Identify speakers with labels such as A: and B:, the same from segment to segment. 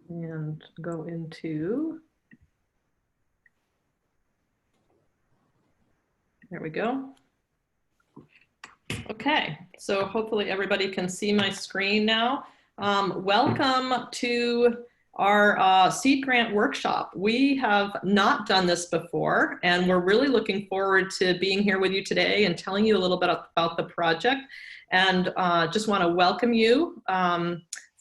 A: and go into, there we go. Okay, so hopefully everybody can see my screen now. Welcome to our seed grant workshop. We have not done this before, and we're really looking forward to being here with you today and telling you a little bit about the project. And just want to welcome you.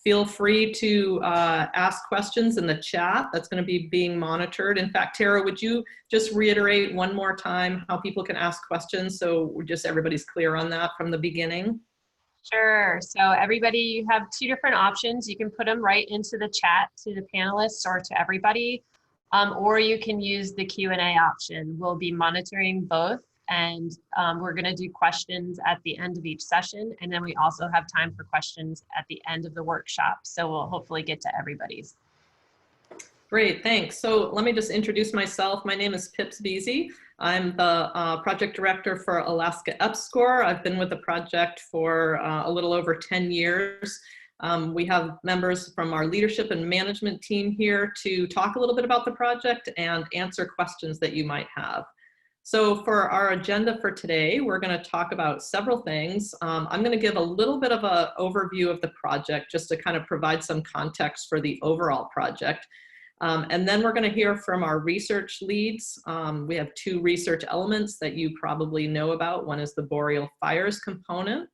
A: Feel free to ask questions in the chat. That's going to be being monitored. In fact, Tara, would you just reiterate one more time how people can ask questions so just everybody's clear on that from the beginning?
B: Sure. So everybody, you have two different options. You can put them right into the chat to the panelists or to everybody, or you can use the Q&A option. We'll be monitoring both, and we're going to do questions at the end of each session, and then we also have time for questions at the end of the workshop. So we'll hopefully get to everybody's.
A: Great, thanks. So let me just introduce myself. My name is Pips Beasy. I'm the project director for Alaska EPSCoR. I've been with the project for a little over 10 years. We have members from our leadership and management team here to talk a little bit about the project and answer questions that you might have. So for our agenda for today, we're going to talk about several things. I'm going to give a little bit of an overview of the project just to kind of provide some context for the overall project. And then we're going to hear from our research leads. We have two research elements that you probably know about. One is the boreal fires component,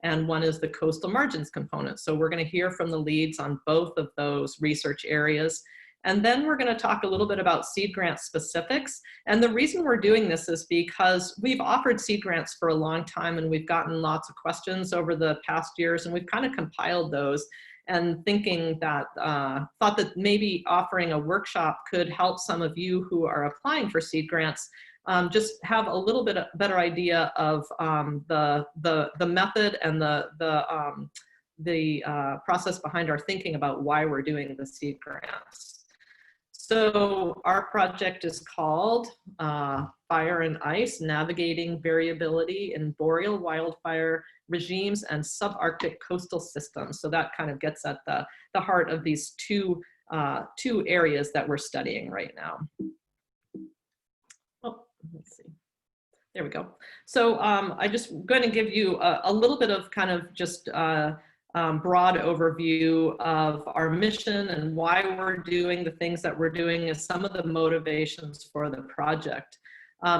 A: and one is the coastal margins component. So we're going to hear from the leads on both of those research areas. And then we're going to talk a little bit about seed grant specifics. And the reason we're doing this is because we've offered seed grants for a long time, and we've gotten lots of questions over the past years, and we've kind of compiled those. And thinking that, thought that maybe offering a workshop could help some of you who are applying for seed grants just have a little bit better idea of the method and the process behind our thinking about why we're doing the seed grants. So our project is called Fire and Ice, Navigating Variability in Boreal Wildfire Regimes and Subarctic Coastal Systems. So that kind of gets at the heart of these two areas that we're studying right now. Oh, let's see. There we go. So I'm just going to give you a little bit of kind of just broad overview of our mission and why we're doing the things that we're doing as some of the motivations for the project.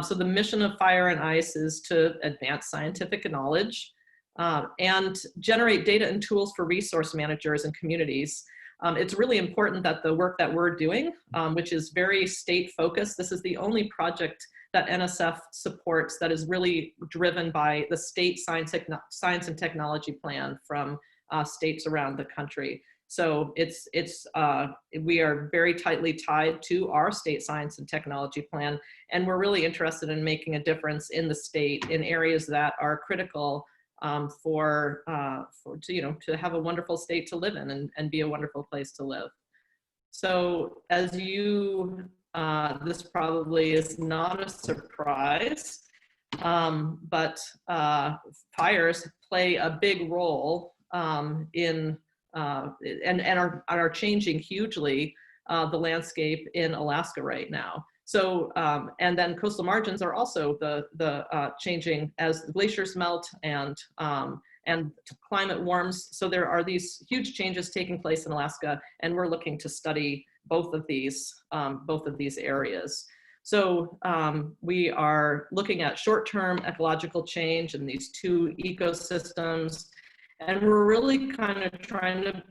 A: So the mission of Fire and Ice is to advance scientific knowledge and generate data and tools for resource managers and communities. It's really important that the work that we're doing, which is very state focused, this is the only project that NSF supports that is really driven by the state science and technology plan from states around the country. So we are very tightly tied to our state science and technology plan, and we're really interested in making a difference in the state in areas that are critical to have a wonderful state to live in and be a wonderful place to live. So as this probably is not a surprise, but fires play a big role and are changing hugely the landscape in Alaska right now. So and then coastal margins are also the changing as the glaciers melt and climate warms. So there are these huge changes taking place in Alaska, and we're looking to study both of these areas. So we are looking at short-term ecological change in these two ecosystems, and we're really kind of trying to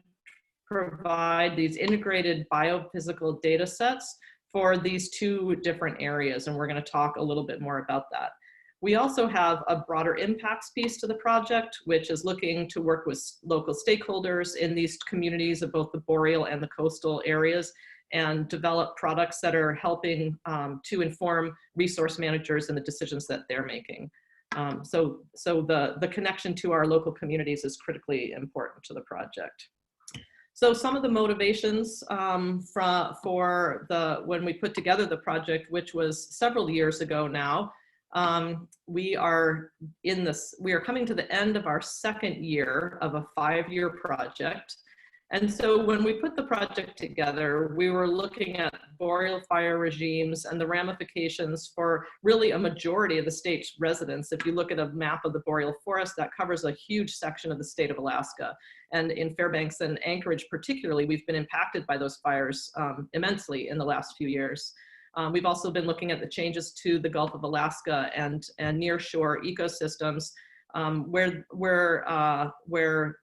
A: provide these integrated biophysical data sets for these two different areas, and we're going to talk a little bit more about that. We also have a broader impacts piece to the project, which is looking to work with local stakeholders in these communities of both the boreal and the coastal areas and develop products that are helping to inform resource managers and the decisions that they're making. So the connection to our local communities is critically important to the project. So some of the motivations when we put together the project, which was several years ago now, we are coming to the end of our second year of a 5-year project. And so when we put the project together, we were looking at boreal fire regimes and the ramifications for really a majority of the state's residents. If you look at a map of the boreal forest, that covers a huge section of the state of Alaska. And in Fairbanks and Anchorage particularly, we've been impacted by those fires immensely in the last few years. We've also been looking at the changes to the Gulf of Alaska and nearshore ecosystems, where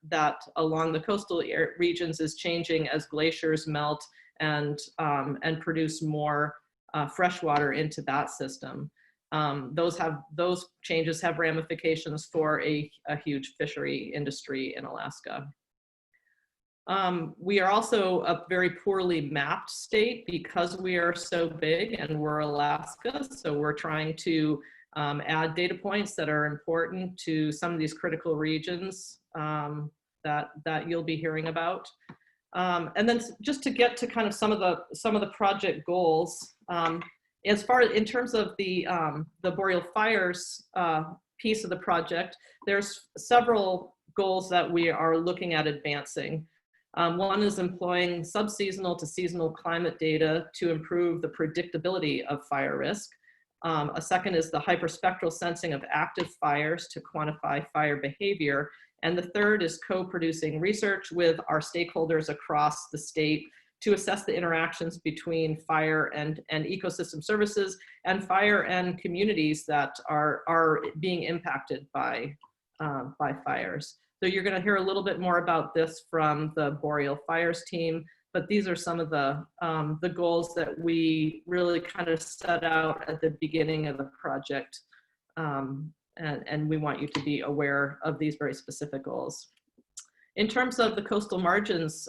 A: that along the coastal regions is changing as glaciers melt and produce more fresh water into that system. Those changes have ramifications for a huge fishery industry in Alaska. We are also a very poorly mapped state because we are so big and we're Alaska. So we're trying to add data points that are important to some of these critical regions that you'll be hearing about. And then just to get to kind of some of the project goals, as far as in terms of the boreal fires piece of the project, there's several goals that we are looking at advancing. One is employing subseasonal to seasonal climate data to improve the predictability of fire risk. A second is the hyperspectral sensing of active fires to quantify fire behavior. And the third is co-producing research with our stakeholders across the state to assess the interactions between fire and ecosystem services and fire and communities that are being impacted by fires. So you're going to hear a little bit more about this from the Boreal Fires team, but these are some of the goals that we really kind of set out at the beginning of the project. And we want you to be aware of these very specific goals. In terms of the coastal margins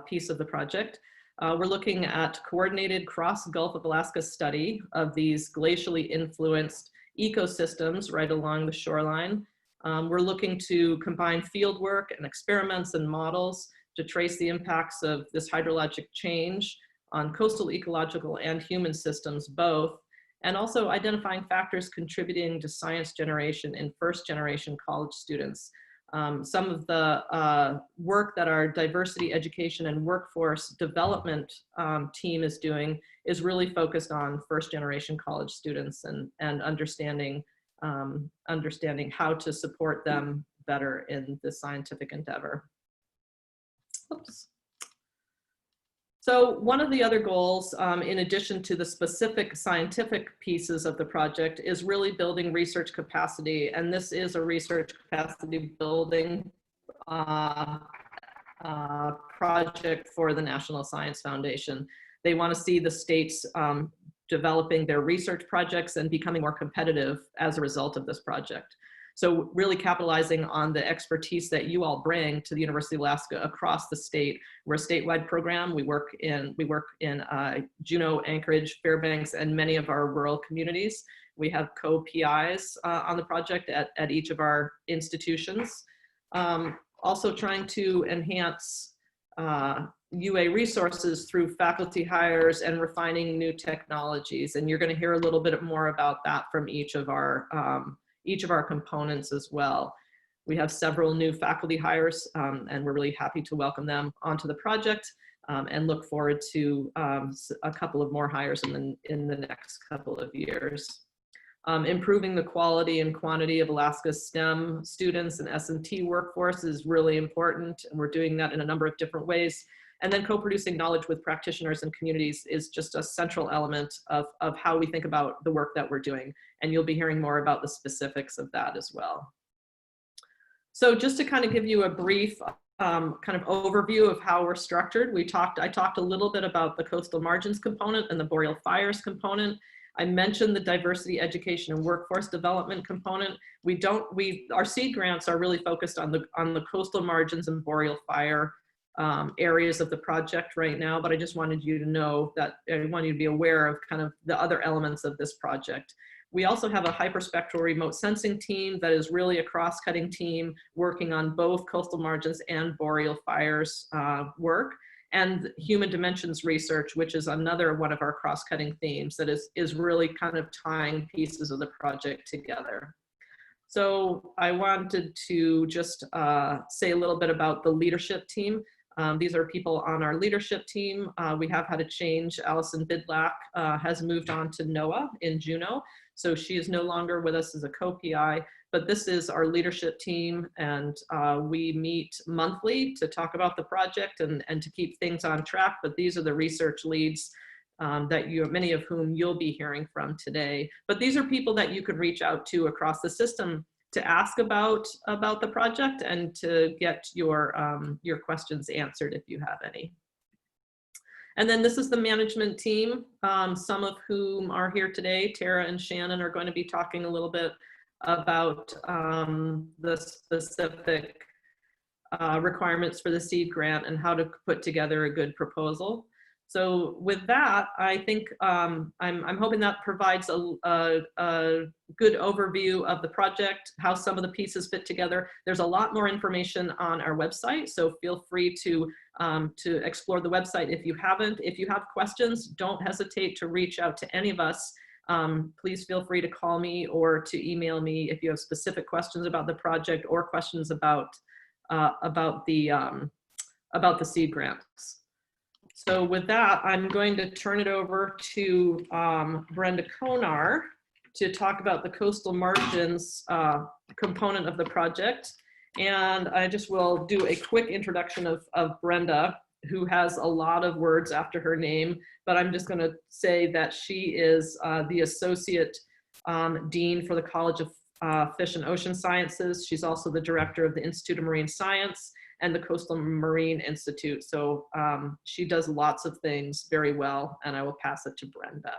A: piece of the project, we're looking at coordinated cross-Gulf of Alaska study of these glacially influenced ecosystems right along the shoreline. We're looking to combine field work and experiments and models to trace the impacts of this hydrologic change on coastal ecological and human systems both, and also identifying factors contributing to science generation in first-generation college students. Some of the work that our diversity education and workforce development team is doing is really focused on first-generation college students and understanding how to support them better in this scientific endeavor. Oops. So one of the other goals, in addition to the specific scientific pieces of the project, is really building research capacity. And this is a research capacity building project for the National Science Foundation. They want to see the states developing their research projects and becoming more competitive as a result of this project. So really capitalizing on the expertise that you all bring to the University of Alaska across the state. We're a statewide program. We work in Juneau, Anchorage, Fairbanks, and many of our rural communities. We have co-PIs on the project at each of our institutions. Also trying to enhance UA resources through faculty hires and refining new technologies. And you're going to hear a little bit more about that from each of our components as well. We have several new faculty hires and we're really happy to welcome them onto the project and look forward to a couple of more hires in the next couple of years. Improving the quality and quantity of Alaska's STEM students and S&T workforce is really important, and we're doing that in a number of different ways. And then co-producing knowledge with practitioners and communities is just a central element of how we think about the work that we're doing. And you'll be hearing more about the specifics of that as well. So just to kind of give you a brief kind of overview of how we're structured, I talked a little bit about the coastal margins component and the boreal fires component. I mentioned the diversity education and workforce development component. Our seed grants are really focused on the coastal margins and boreal fire areas of the project right now, but I just wanted you to know that I want you to be aware of kind of the other elements of this project. We also have a hyperspectral remote sensing team that is really a cross-cutting team working on both coastal margins and boreal fires work, and human dimensions research, which is another one of our cross-cutting themes that is really kind of tying pieces of the project together. So I wanted to just say a little bit about the leadership team. These are people on our leadership team. We have had a change. Allison Bidlack has moved on to NOAA in Juneau. So she is no longer with us as a co-PI, but this is our leadership team, and we meet monthly to talk about the project and to keep things on track. But these are the research leads that many of whom you'll be hearing from today. But these are people that you could reach out to across the system to ask about the project and to get your questions answered if you have any. And then this is the management team, some of whom are here today. Tara and Shannon are going to be talking a little bit about the specific requirements for the seed grant and how to put together a good proposal. So with that, I think I'm hoping that provides a good overview of the project, how some of the pieces fit together. There's a lot more information on our website, so feel free to explore the website if you haven't. If you have questions, don't hesitate to reach out to any of us. Please feel free to call me or to email me if you have specific questions about the project or questions about the seed grants. So with that, I'm going to turn it over to Brenda Konar to talk about the coastal margins component of the project. And I just will do a quick introduction of Brenda, who has a lot of words after her name, but I'm just going to say that she is the Associate Dean for the College of Fish and Ocean Sciences. She's also the director of the Institute of Marine Science and the Coastal Marine Institute. So she does lots of things very well, and I will pass it to Brenda.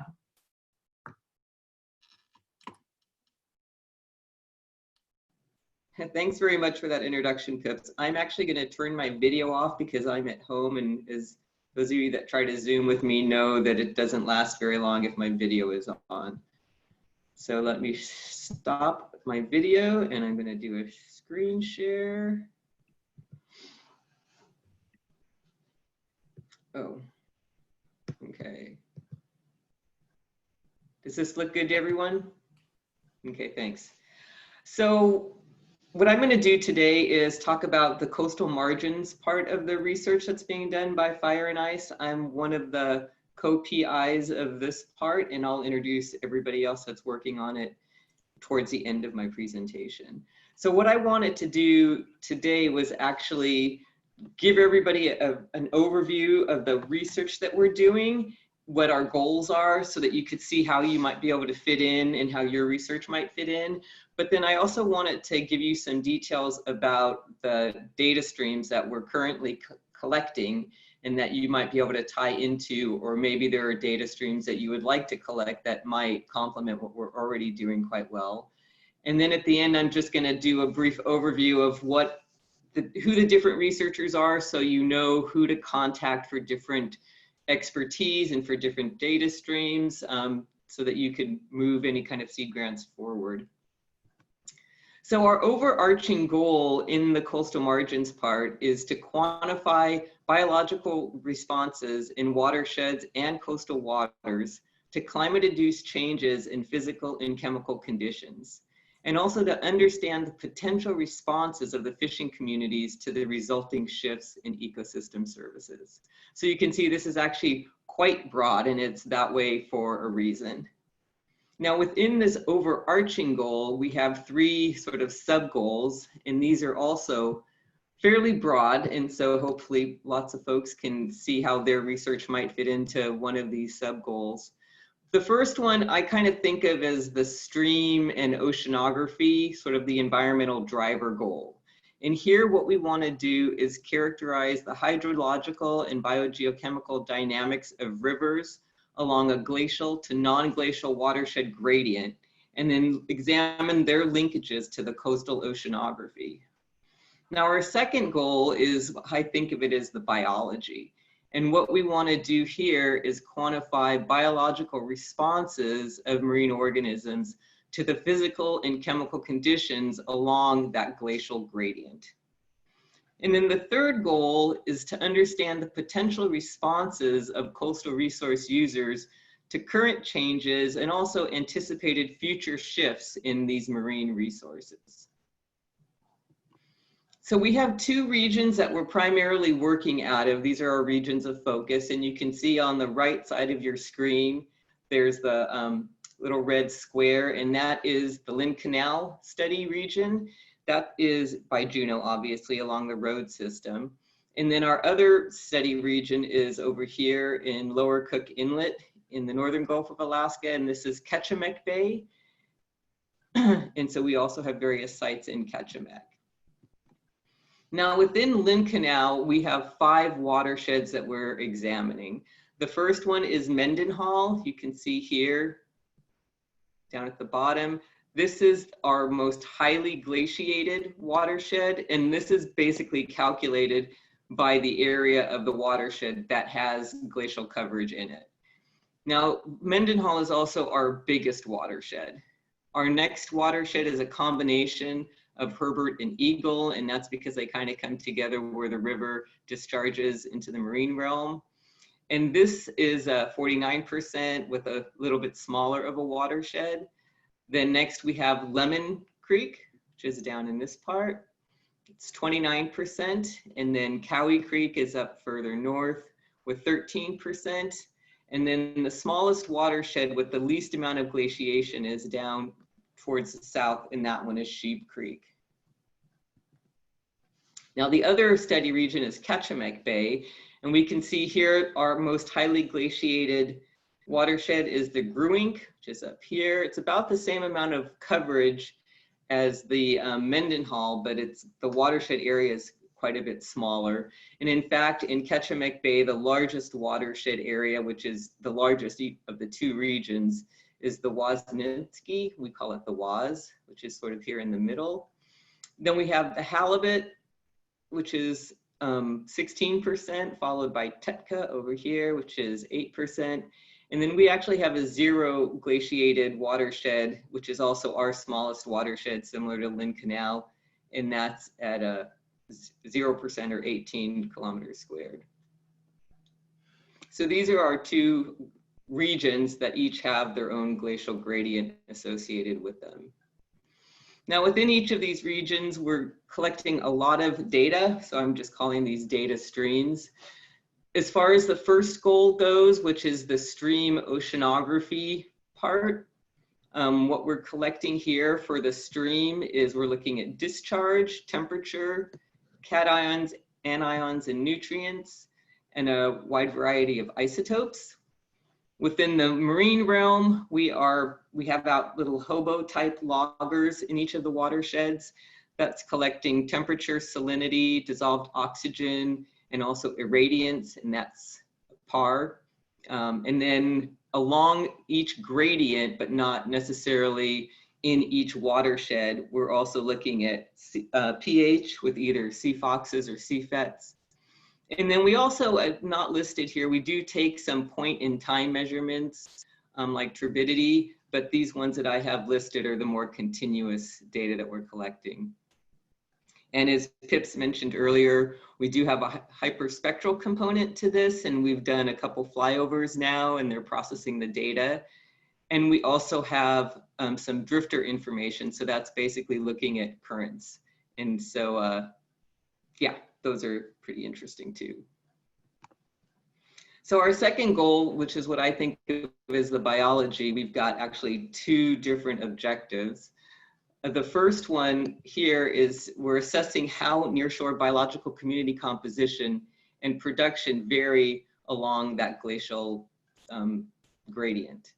C: Thanks very much for that introduction, Pips. I'm actually going to turn my video off because I'm at home, and as those of you that try to Zoom with me know that it doesn't last very long if my video is on. So let me stop my video, and I'm going to do a screen share. Oh, okay. Does this look good to everyone? Okay, thanks. So what I'm going to do today is talk about the coastal margins part of the research that's being done by Fire and Ice. I'm one of the co-PIs of this part, and I'll introduce everybody else that's working on it towards the end of my presentation. So what I wanted to do today was actually give everybody an overview of the research that we're doing, what our goals are, so that you could see how you might be able to fit in and how your research might fit in. But then I also wanted to give you some details about the data streams that we're currently collecting and that you might be able to tie into, or maybe there are data streams that you would like to collect that might complement what we're already doing quite well. And then at the end, I'm just going to do a brief overview of who the different researchers are, so you know who to contact for different expertise and for different data streams, so that you could move any kind of seed grants forward. So our overarching goal in the coastal margins part is to quantify biological responses in watersheds and coastal waters to climate-induced changes in physical and chemical conditions, and also to understand the potential responses of the fishing communities to the resulting shifts in ecosystem services. So you can see this is actually quite broad, and it's that way for a reason. Now, within this overarching goal, we have three sort of sub-goals, and these are also fairly broad, and so hopefully lots of folks can see how their research might fit into one of these sub-goals. The first one I kind of think of as the stream and oceanography, sort of the environmental driver goal. And here what we want to do is characterize the hydrological and biogeochemical dynamics of rivers along a glacial to non-glacial watershed gradient, and then examine their linkages to the coastal oceanography. Now, our second goal is, I think of it as the biology. And what we want to do here is quantify biological responses of marine organisms to the physical and chemical conditions along that glacial gradient. And then the third goal is to understand the potential responses of coastal resource users to current changes and also anticipated future shifts in these marine resources. So we have two regions that we're primarily working out of. These are our regions of focus, and you can see on the right side of your screen, there's the little red square, and that is the Lynn Canal study region. That is by Juneau, obviously, along the road system. And then our other study region is over here in Lower Cook Inlet in the northern Gulf of Alaska, and this is Ketchimek Bay. And so we also have various sites in Ketchimek. Now within Lynn Canal, we have 5 watersheds that we're examining. The first one is Mendenhall. You can see here down at the bottom. This is our most highly glaciated watershed, and this is basically calculated by the area of the watershed that has glacial coverage in it. Now, Mendenhall is also our biggest watershed. Our next watershed is a combination of Herbert and Eagle, and that's because they kind of come together where the river discharges into the marine realm. And this is 49% with a little bit smaller of a watershed. Then next we have Lemon Creek, which is down in this part. It's 29%. And then Cowie Creek is up further north with 13%. And then the smallest watershed with the least amount of glaciation is down towards the south, and that one is Sheep Creek. Now the other study region is Ketchimek Bay, and we can see here our most highly glaciated watershed is the Gruink, which is up here. It's about the same amount of coverage as the Mendenhall, but the watershed area is quite a bit smaller. And in fact, in Ketchimek Bay, the largest watershed area, which is the largest of the 2 regions, is the Wasnitzky. We call it the Was, which is sort of here in the middle. Then we have the Halibut, which is 16%, followed by Tetka over here, which is 8%. And then we actually have a 0 glaciated watershed, which is also our smallest watershed, similar to Lynn Canal, and that's at a 0% or 18 kilometers squared. So these are our 2 regions that each have their own glacial gradient associated with them. Now within each of these regions, we're collecting a lot of data, so I'm just calling these data streams. As far as the first goal goes, which is the stream oceanography part, what we're collecting here for the stream is we're looking at discharge, temperature, cations, anions, and nutrients, and a wide variety of isotopes. Within the marine realm, we have out little hobo type loggers in each of the watersheds that's collecting temperature, salinity, dissolved oxygen, and also irradiance, and that's PAR. And then along each gradient, but not necessarily in each watershed, we're also looking at pH with either CFOXs or CFETs. And then we also, not listed here, we do take some point in time measurements like turbidity, but these ones that I have listed are the more continuous data that we're collecting. And as Pips mentioned earlier, we do have a hyperspectral component to this, and we've done a couple flyovers now, and they're processing the data. And we also have some drifter information, so that's basically looking at currents. And so, yeah, those are pretty interesting too. So our second goal, which is what I think of as the biology, we've got actually 2 different objectives. The first one here is we're assessing how nearshore biological community composition and production vary along that glacial gradient.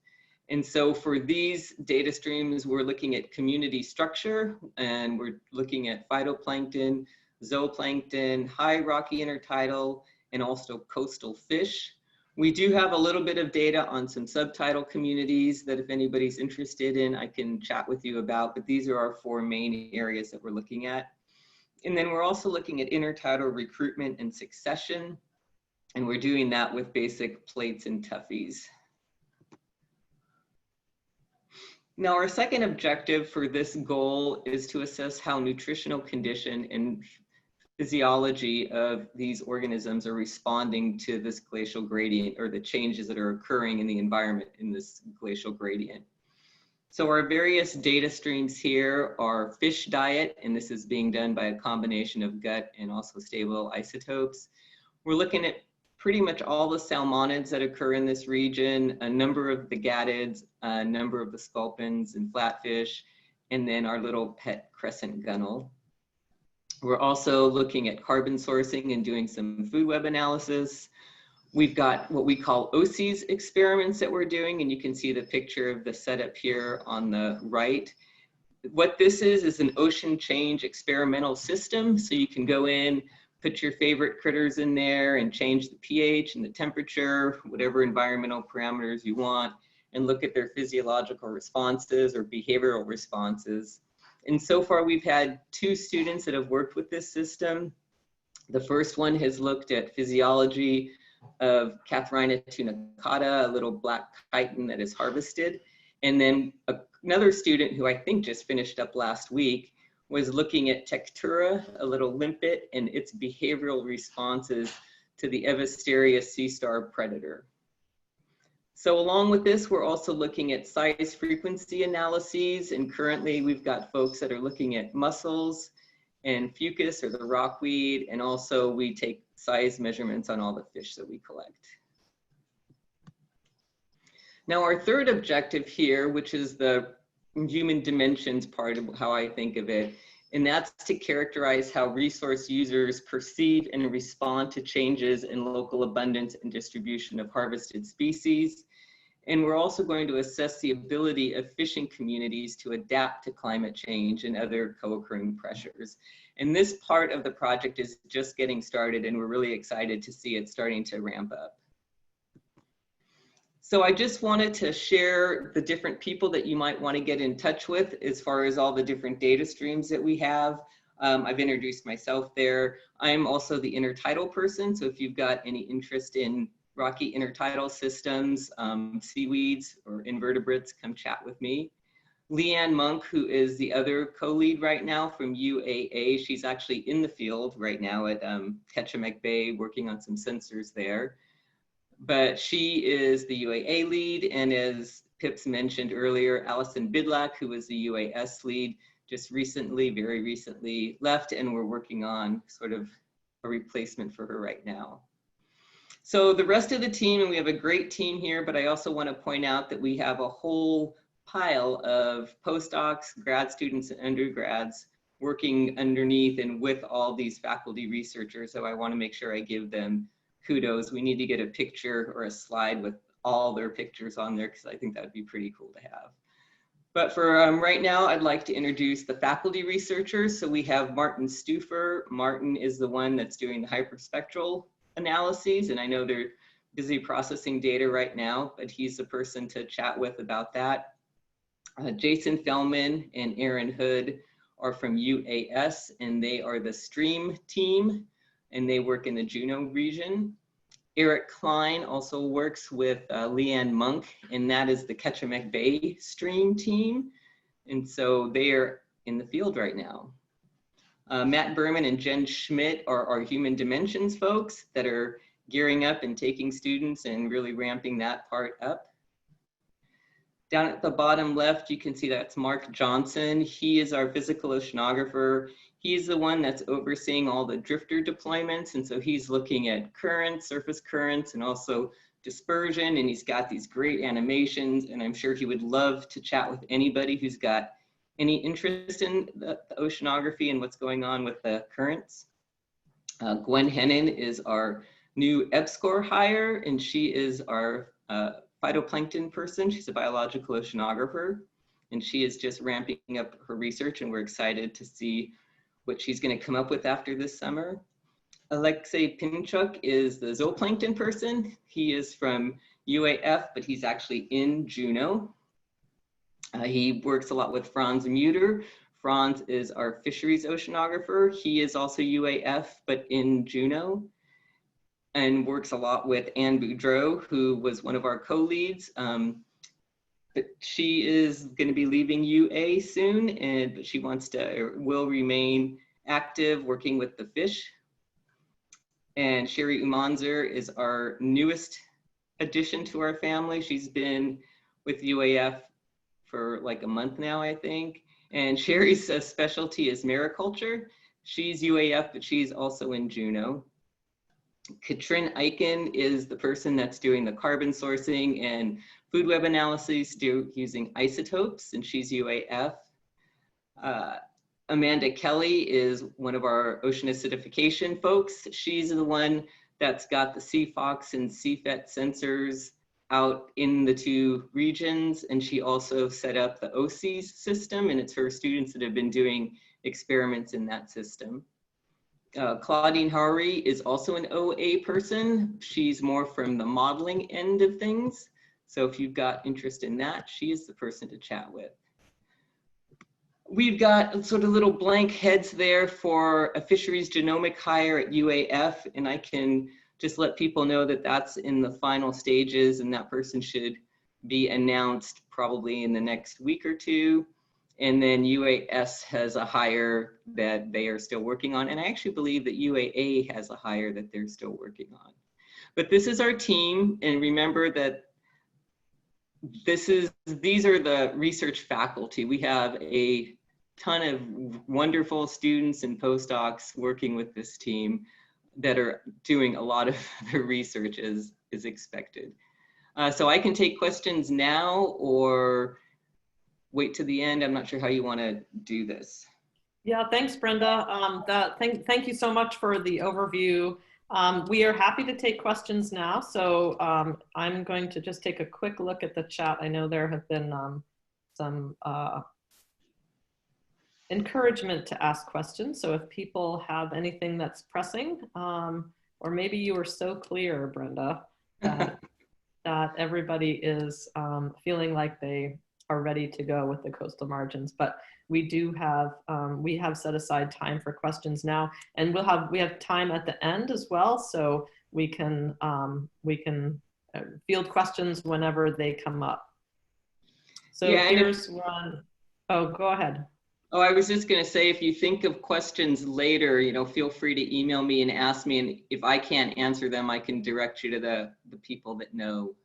C: And so for these data streams, we're looking at community structure, and we're looking at phytoplankton, zooplankton, high rocky intertidal, and also coastal fish. We do have a little bit of data on some subtidal communities that if anybody's interested in, I can chat with you about, but these are our 4 main areas that we're looking at. And then we're also looking at intertidal recruitment and succession, and we're doing that with basic plates and toughies. Now, our second objective for this goal is to assess how nutritional condition and physiology of these organisms are responding to this glacial gradient, or the changes that are occurring in the environment in this glacial gradient. So our various data streams here are fish diet, and this is being done by a combination of gut and also stable isotopes. We're looking at pretty much all the salmonids that occur in this region, a number of the gattids, a number of the sculpins and flatfish, and then our little pet crescent gunnel. We're also looking at carbon sourcing and doing some food web analysis. We've got what we call OCs experiments that we're doing, and you can see the picture of the setup here on the right. What this is an ocean change experimental system. So you can go in, put your favorite critters in there and change the pH and the temperature, whatever environmental parameters you want, and look at their physiological responses or behavioral responses. And so far we've had 2 students that have worked with this system. The first one has looked at physiology of Catharina tunicata, a little black chitin that is harvested. And then another student who I think just finished up last week was looking at Tectura, a little limpet, and its behavioral responses to the Evisterius sea star predator. So along with this, we're also looking at size frequency analyses, and currently we've got folks that are looking at mussels and fucus or the rockweed, and also we take size measurements on all the fish that we collect. Now our third objective here, which is the human dimensions part of how I think of it, and that's to characterize how resource users perceive and respond to changes in local abundance and distribution of harvested species. And we're also going to assess the ability of fishing communities to adapt to climate change and other co-occurring pressures. And this part of the project is just getting started, and we're really excited to see it starting to ramp up. So I just wanted to share the different people that you might want to get in touch with as far as all the different data streams that we have. I've introduced myself there. I'm also the intertidal person, so if you've got any interest in rocky intertidal systems, seaweeds, or invertebrates, come chat with me. Leanne Monk, who is the other co-lead right now from UAA, she's actually in the field right now at Ketchimek Bay working on some sensors there. But she is the UAA lead, and as Pips mentioned earlier, Allison Bidlack, who was the UAS lead, just recently, very recently left, and we're working on sort of a replacement for her right now. So the rest of the team, and we have a great team here, but I also want to point out that we have a whole pile of postdocs, grad students, and undergrads working underneath and with all these faculty researchers. So I want to make sure I give them kudos. We need to get a picture or a slide with all their pictures on there because I think that would be pretty cool to have. But for right now, I'd like to introduce the faculty researchers. So we have Martin Stufer. Martin is the one that's doing the hyperspectral analyses, and I know they're busy processing data right now, but he's the person to chat with about that. Jason Fellman and Aaron Hood are from UAS, and they are the stream team, and they work in the Juneau region. Eric Klein also works with Leanne Monk, and that is the Ketchimek Bay stream team. And so they are in the field right now. Matt Berman and Jen Schmidt are our human dimensions folks that are gearing up and taking students and really ramping that part up. Down at the bottom left, you can see that's Mark Johnson. He is our physical oceanographer. He's the one that's overseeing all the drifter deployments. And so he's looking at currents, surface currents, and also dispersion. And he's got these great animations. And I'm sure he would love to chat with anybody who's got any interest in the oceanography and what's going on with the currents. Gwen Hennon is our new EBSCOR hire, and she is our phytoplankton person. She's a biological oceanographer, and she is just ramping up her research, and we're excited to see what she's going to come up with after this summer. Alexei Pinchuk is the zooplankton person. He is from UAF, but he's actually in Juneau. He works a lot with Franz Muter. Franz is our fisheries oceanographer. He is also UAF, but in Juneau, and works a lot with Anne Boudreau, who was one of our co-leads. But she is going to be leaving UA soon, but she wants to, or will remain active working with the fish. And Sherry Umanzer is our newest addition to our family. She's been with UAF for like a month now, I think. And Sherry's specialty is mariculture. She's UAF, but she's also in Juneau. Katrin Eichen is the person that's doing the carbon sourcing and food web analysis using isotopes, and she's UAF. Amanda Kelly is one of our ocean acidification folks. She's the one that's got the CFOX and CFET sensors out in the two regions, and she also set up the OCs system, and it's her students that have been doing experiments in that system. Claudine Howry is also an OA person. She's more from the modeling end of things. So if you've got interest in that, she is the person to chat with. We've got sort of little blank heads there for a fisheries genomic hire at UAF, and I can just let people know that that's in the final stages, and that person should be announced probably in the next week or two. And then UAS has a hire that they are still working on. And I actually believe that UAA has a hire that they're still working on. But this is our team. And remember that these are the research faculty. We have a ton of wonderful students and postdocs working with this team that are doing a lot of the research as is expected. So I can take questions now or wait to the end. I'm not sure how you want to do this.
A: Yeah, thanks, Brenda. Thank you so much for the overview. We are happy to take questions now. So I'm going to just take a quick look at the chat. I know there have been some encouragement to ask questions. So if people have anything that's pressing, or maybe you were so clear, Brenda, that everybody is feeling like they are ready to go with the coastal margins, but we do have we have set aside time for questions now, and we have time at the end as well, so we can field questions whenever they come up. So yeah, here's one. Oh, go ahead.
C: Oh, I was just going to say, if you think of questions later, feel free to email me and ask me, and if I can't answer them, I can direct you to the people that know.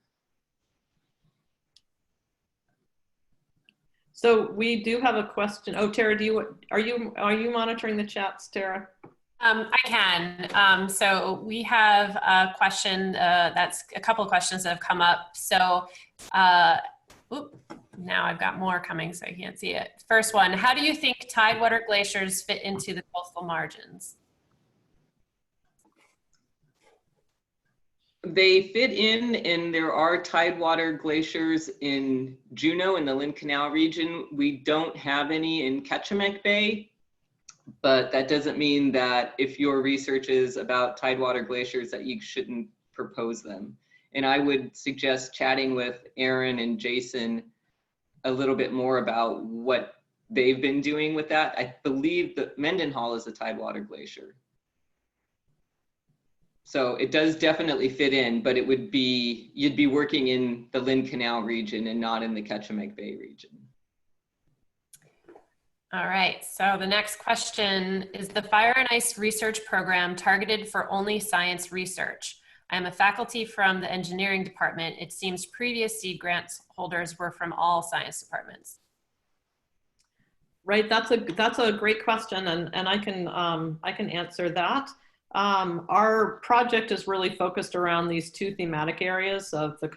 A: So we do have a question. Oh, Tara, are you monitoring the chats, Tara?
B: I can. So we have a question. That's a couple of questions that have come up. So, now I've got more coming, so I can't see it. First one: how do you think tidewater glaciers fit into the coastal margins?
C: They fit in, and there are tidewater glaciers in Juneau in the Lynn Canal region. We don't have any in Ketchimek Bay, but that doesn't mean that if your research is about tidewater glaciers that you shouldn't propose them. And I would suggest chatting with Aaron and Jason a little bit more about what they've been doing with that. I believe that Mendenhall is a tidewater glacier. So it does definitely fit in, but you'd be working in the Lynn Canal region and not in the Ketchimek Bay region.
B: All right, so the next question is: the Fire and Ice Research Program targeted for only science research? I am a faculty from the engineering department. It seems previous seed grants holders were from all science departments.
A: Right, that's a great question, and I can answer that. Our project is really focused around these two thematic areas of the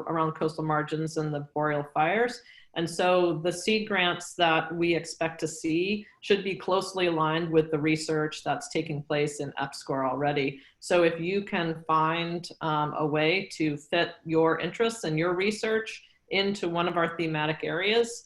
A: around coastal margins and the boreal fires. And so the seed grants that we expect to see should be closely aligned with the research that's taking place in EPSCoR already. So if you can find a way to fit your interests and your research into one of our thematic areas,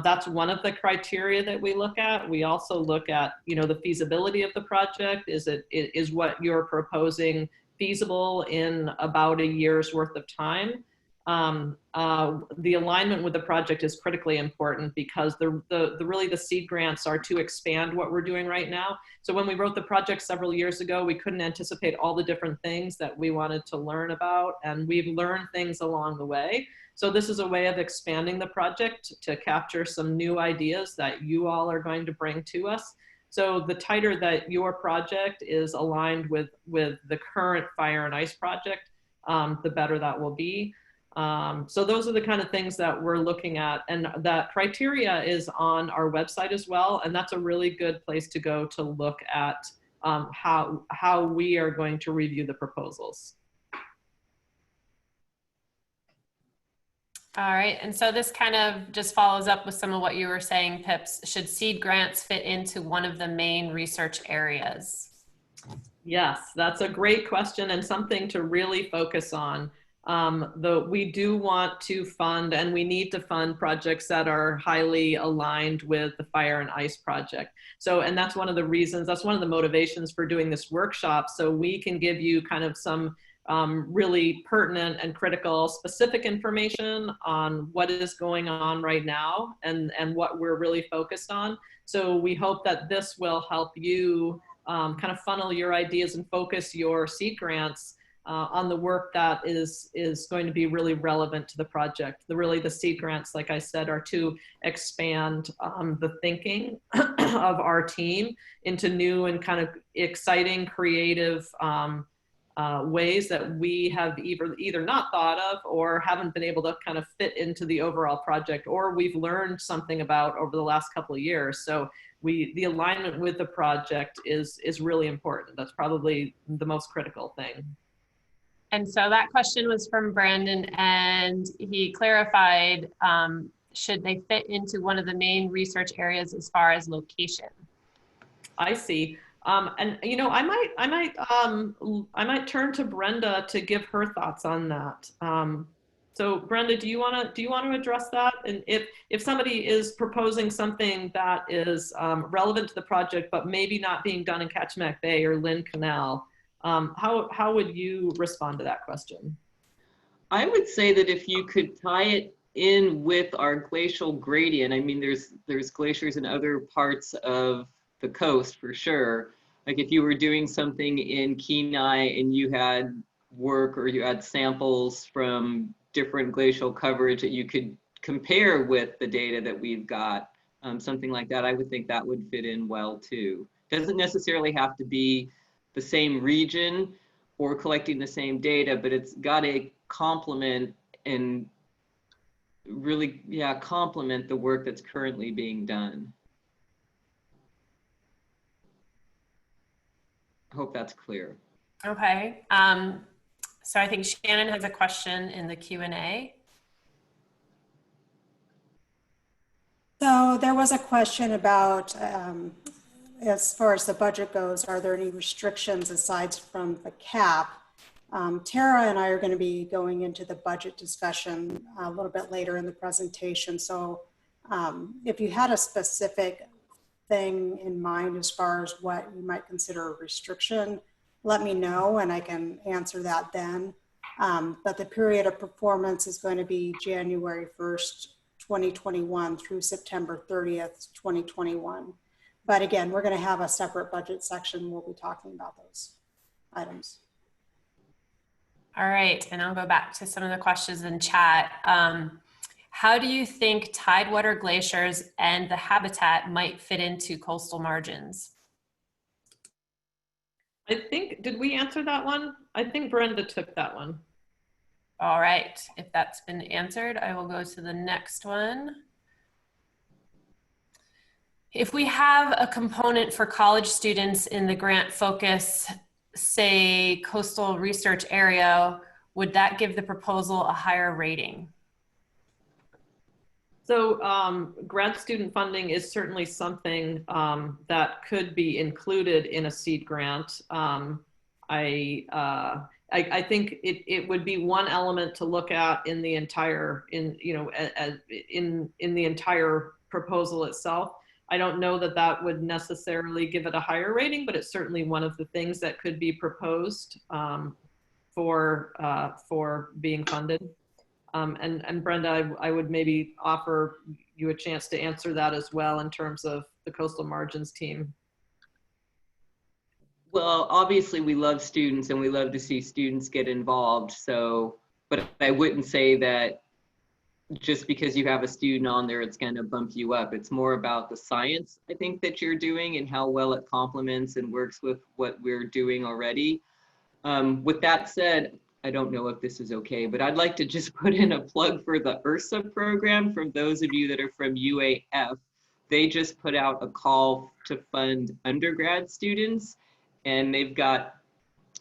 A: that's one of the criteria that we look at. We also look at, the feasibility of the project. Is what you're proposing feasible in about a year's worth of time? The alignment with the project is critically important because really the seed grants are to expand what we're doing right now. So when we wrote the project several years ago, we couldn't anticipate all the different things that we wanted to learn about, and we've learned things along the way. So this is a way of expanding the project to capture some new ideas that you all are going to bring to us. So the tighter that your project is aligned with the current Fire and Ice project, the better that will be. So those are the kind of things that we're looking at, and that criteria is on our website as well. And that's a really good place to go to look at how we are going to review the proposals.
B: All right, and so this kind of just follows up with some of what you were saying, Pips. Should seed grants fit into one of the main research areas?
A: Yes, that's a great question and something to really focus on. We do want to fund, and we need to fund projects that are highly aligned with the Fire and Ice project. So, and that's one of the reasons, that's one of the motivations for doing this workshop, so we can give you kind of some really pertinent and critical specific information on what is going on right now and what we're really focused on. So we hope that this will help you kind of funnel your ideas and focus your seed grants on the work that is going to be really relevant to the project. The seed grants, like I said, are to expand the thinking of our team into new and kind of exciting, creative ways that we have either not thought of or haven't been able to kind of fit into the overall project, or we've learned something about over the last couple of years. So the alignment with the project is really important. That's probably the most critical thing.
B: And so that question was from Brandon, and he clarified, should they fit into one of the main research areas as far as location?
A: I see. And you know, I might turn to Brenda to give her thoughts on that. So Brenda, do you want to address that? And if somebody is proposing something that is relevant to the project, but maybe not being done in Kachemak Bay or Lynn Canal, how would you respond to that question?
C: I would say that if you could tie it in with our glacial gradient, I mean, there's glaciers in other parts of the coast for sure. Like if you were doing something in Kenai and you had work or you had samples from different glacial coverage that you could compare with the data that we've got, something like that, I would think that would fit in well too. Doesn't necessarily have to be the same region or collecting the same data, but it's got to complement and really, yeah, complement the work that's currently being done. I hope that's clear.
B: Okay. So I think Shannon has a question in the Q&A.
D: So there was a question about, as far as the budget goes, are there any restrictions aside from the cap? Tara and I are going to be going into the budget discussion a little bit later in the presentation. So if you had a specific thing in mind as far as what you might consider a restriction, let me know and I can answer that then. But the period of performance is going to be January 1st, 2021 through September 30th, 2021. But again, we're going to have a separate budget section. We'll be talking about those items.
B: All right, and I'll go back to some of the questions in chat. How do you think tidewater glaciers and the habitat might fit into coastal margins?
A: I think, did we answer that one? I think Brenda took that one.
B: All right, if that's been answered, I will go to the next one. If we have a component for college students in the grant focus, say coastal research area, would that give the proposal a higher rating?
A: So grad student funding is certainly something that could be included in a seed grant. I think it would be one element to look at in the entire in the entire proposal itself. I don't know that that would necessarily give it a higher rating, but it's certainly one of the things that could be proposed for being funded. And Brenda, I would maybe offer you a chance to answer that as well in terms of the Coastal Margins team.
C: Well, obviously we love students and we love to see students get involved. So, but I wouldn't say that just because you have a student on there, it's going to bump you up. It's more about the science, I think, that you're doing and how well it complements and works with what we're doing already. With that said, I don't know if this is okay, but I'd like to just put in a plug for the URSA program. For those of you that are from UAF, they just put out a call to fund undergrad students, and they've got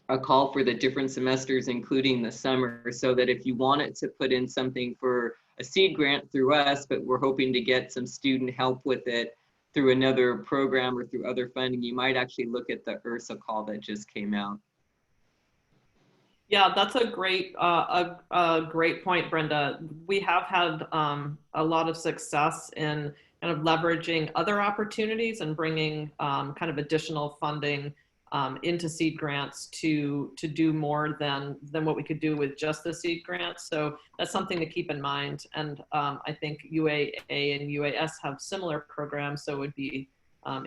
C: a call for the different semesters, including the summer, so that if you wanted to put in something for a seed grant through us, but we're hoping to get some student help with it through another program or through other funding, you might actually look at the URSA call that just came out.
A: Yeah, that's a great point, Brenda. We have had a lot of success in kind of leveraging other opportunities and bringing kind of additional funding into seed grants to do more than what we could do with just the seed grants. So that's something to keep in mind. And I think UAA and UAS have similar programs, so it would be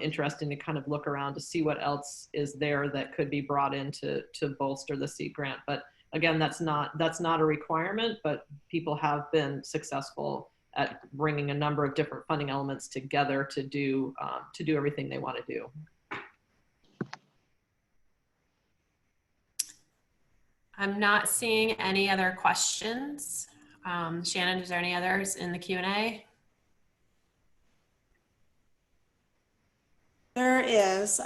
A: interesting to kind of look around to see what else is there that could be brought in to bolster the seed grant. But again, that's not a requirement, but people have been successful at bringing a number of different funding elements together to do everything they want to do.
B: I'm not seeing any other questions. Shannon, is there any others in the Q&A?
D: There is.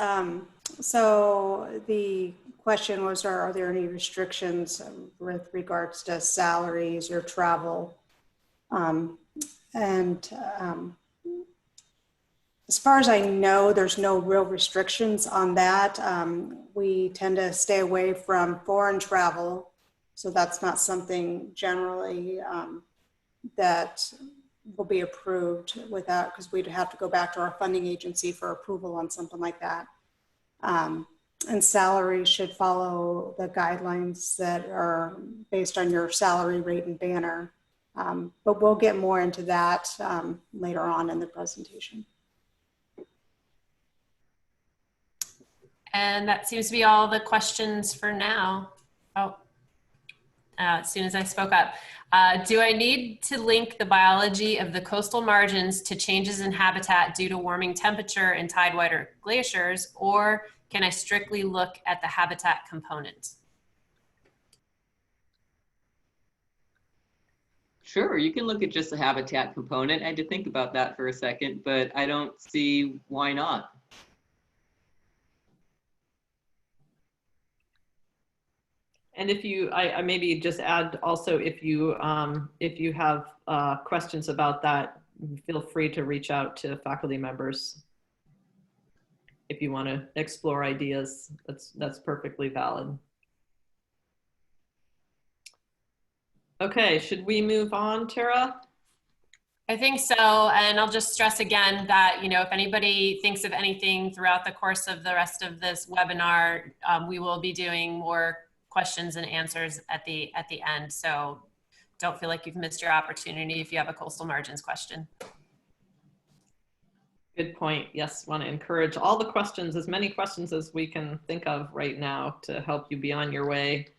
D: So the question was, are there any restrictions with regards to salaries or travel? As far as I know, there's no real restrictions on that. We tend to stay away from foreign travel. So that's not something generally that will be approved without, because we'd have to go back to our funding agency for approval on something like that. And salary should follow the guidelines that are based on your salary rate and banner. But we'll get more into that later on in the presentation.
B: And that seems to be all the questions for now. Oh, as soon as I spoke up. Do I need to link the biology of the coastal margins to changes in habitat due to warming temperature and tidewater glaciers, or can I strictly look at the habitat component?
C: Sure, you can look at just the habitat component. I had to think about that for a second, but I don't see why not.
A: And if you, I maybe just add also, if you have questions about that, feel free to reach out to faculty members. If you want to explore ideas, that's perfectly valid. Okay, should we move on, Tara?
B: I think so, and I'll just stress again that, you know, if anybody thinks of anything throughout the course of the rest of this webinar, we will be doing more questions and answers at the end. So don't feel like you've missed your opportunity if you have a coastal margins question.
A: Good point. Yes, want to encourage all the questions, as many questions as we can think of right now to help you be on your way.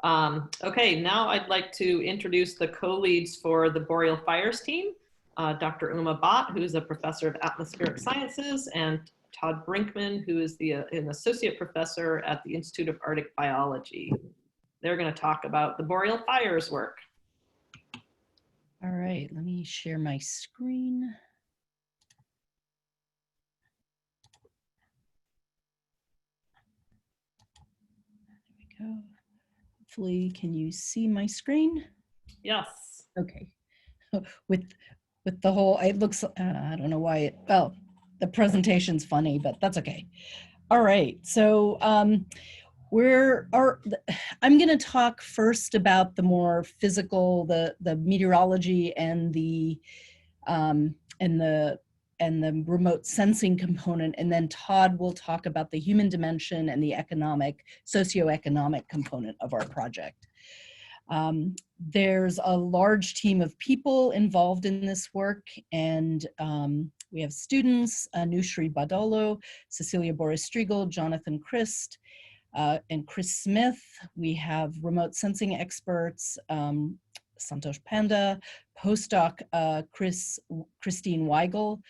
A: Okay, now I'd like to introduce the co-leads for the Boreal Fires team, Dr. Uma Bhatt, who is a professor of atmospheric sciences, and Todd Brinkman, who is an associate professor at the Institute of Arctic Biology. They're going to talk about the Boreal Fires work.
E: All right, let me share my screen. There we go. Hopefully, can you see my screen?
A: Yes.
E: Okay. With the whole, it looks, I don't know why well, the presentation's funny, but that's okay. All right, so I'm going to talk first about the more physical, the meteorology and the remote sensing component, and then Todd will talk about the human dimension and the socioeconomic component of our project. There's a large team of people involved in this work, and we have students, Anushri Badolo, Cecilia Boris-Striegel, Jonathan Christ, and Chris Smith. We have remote sensing experts, Santosh Panda, postdoc Christine Weigel,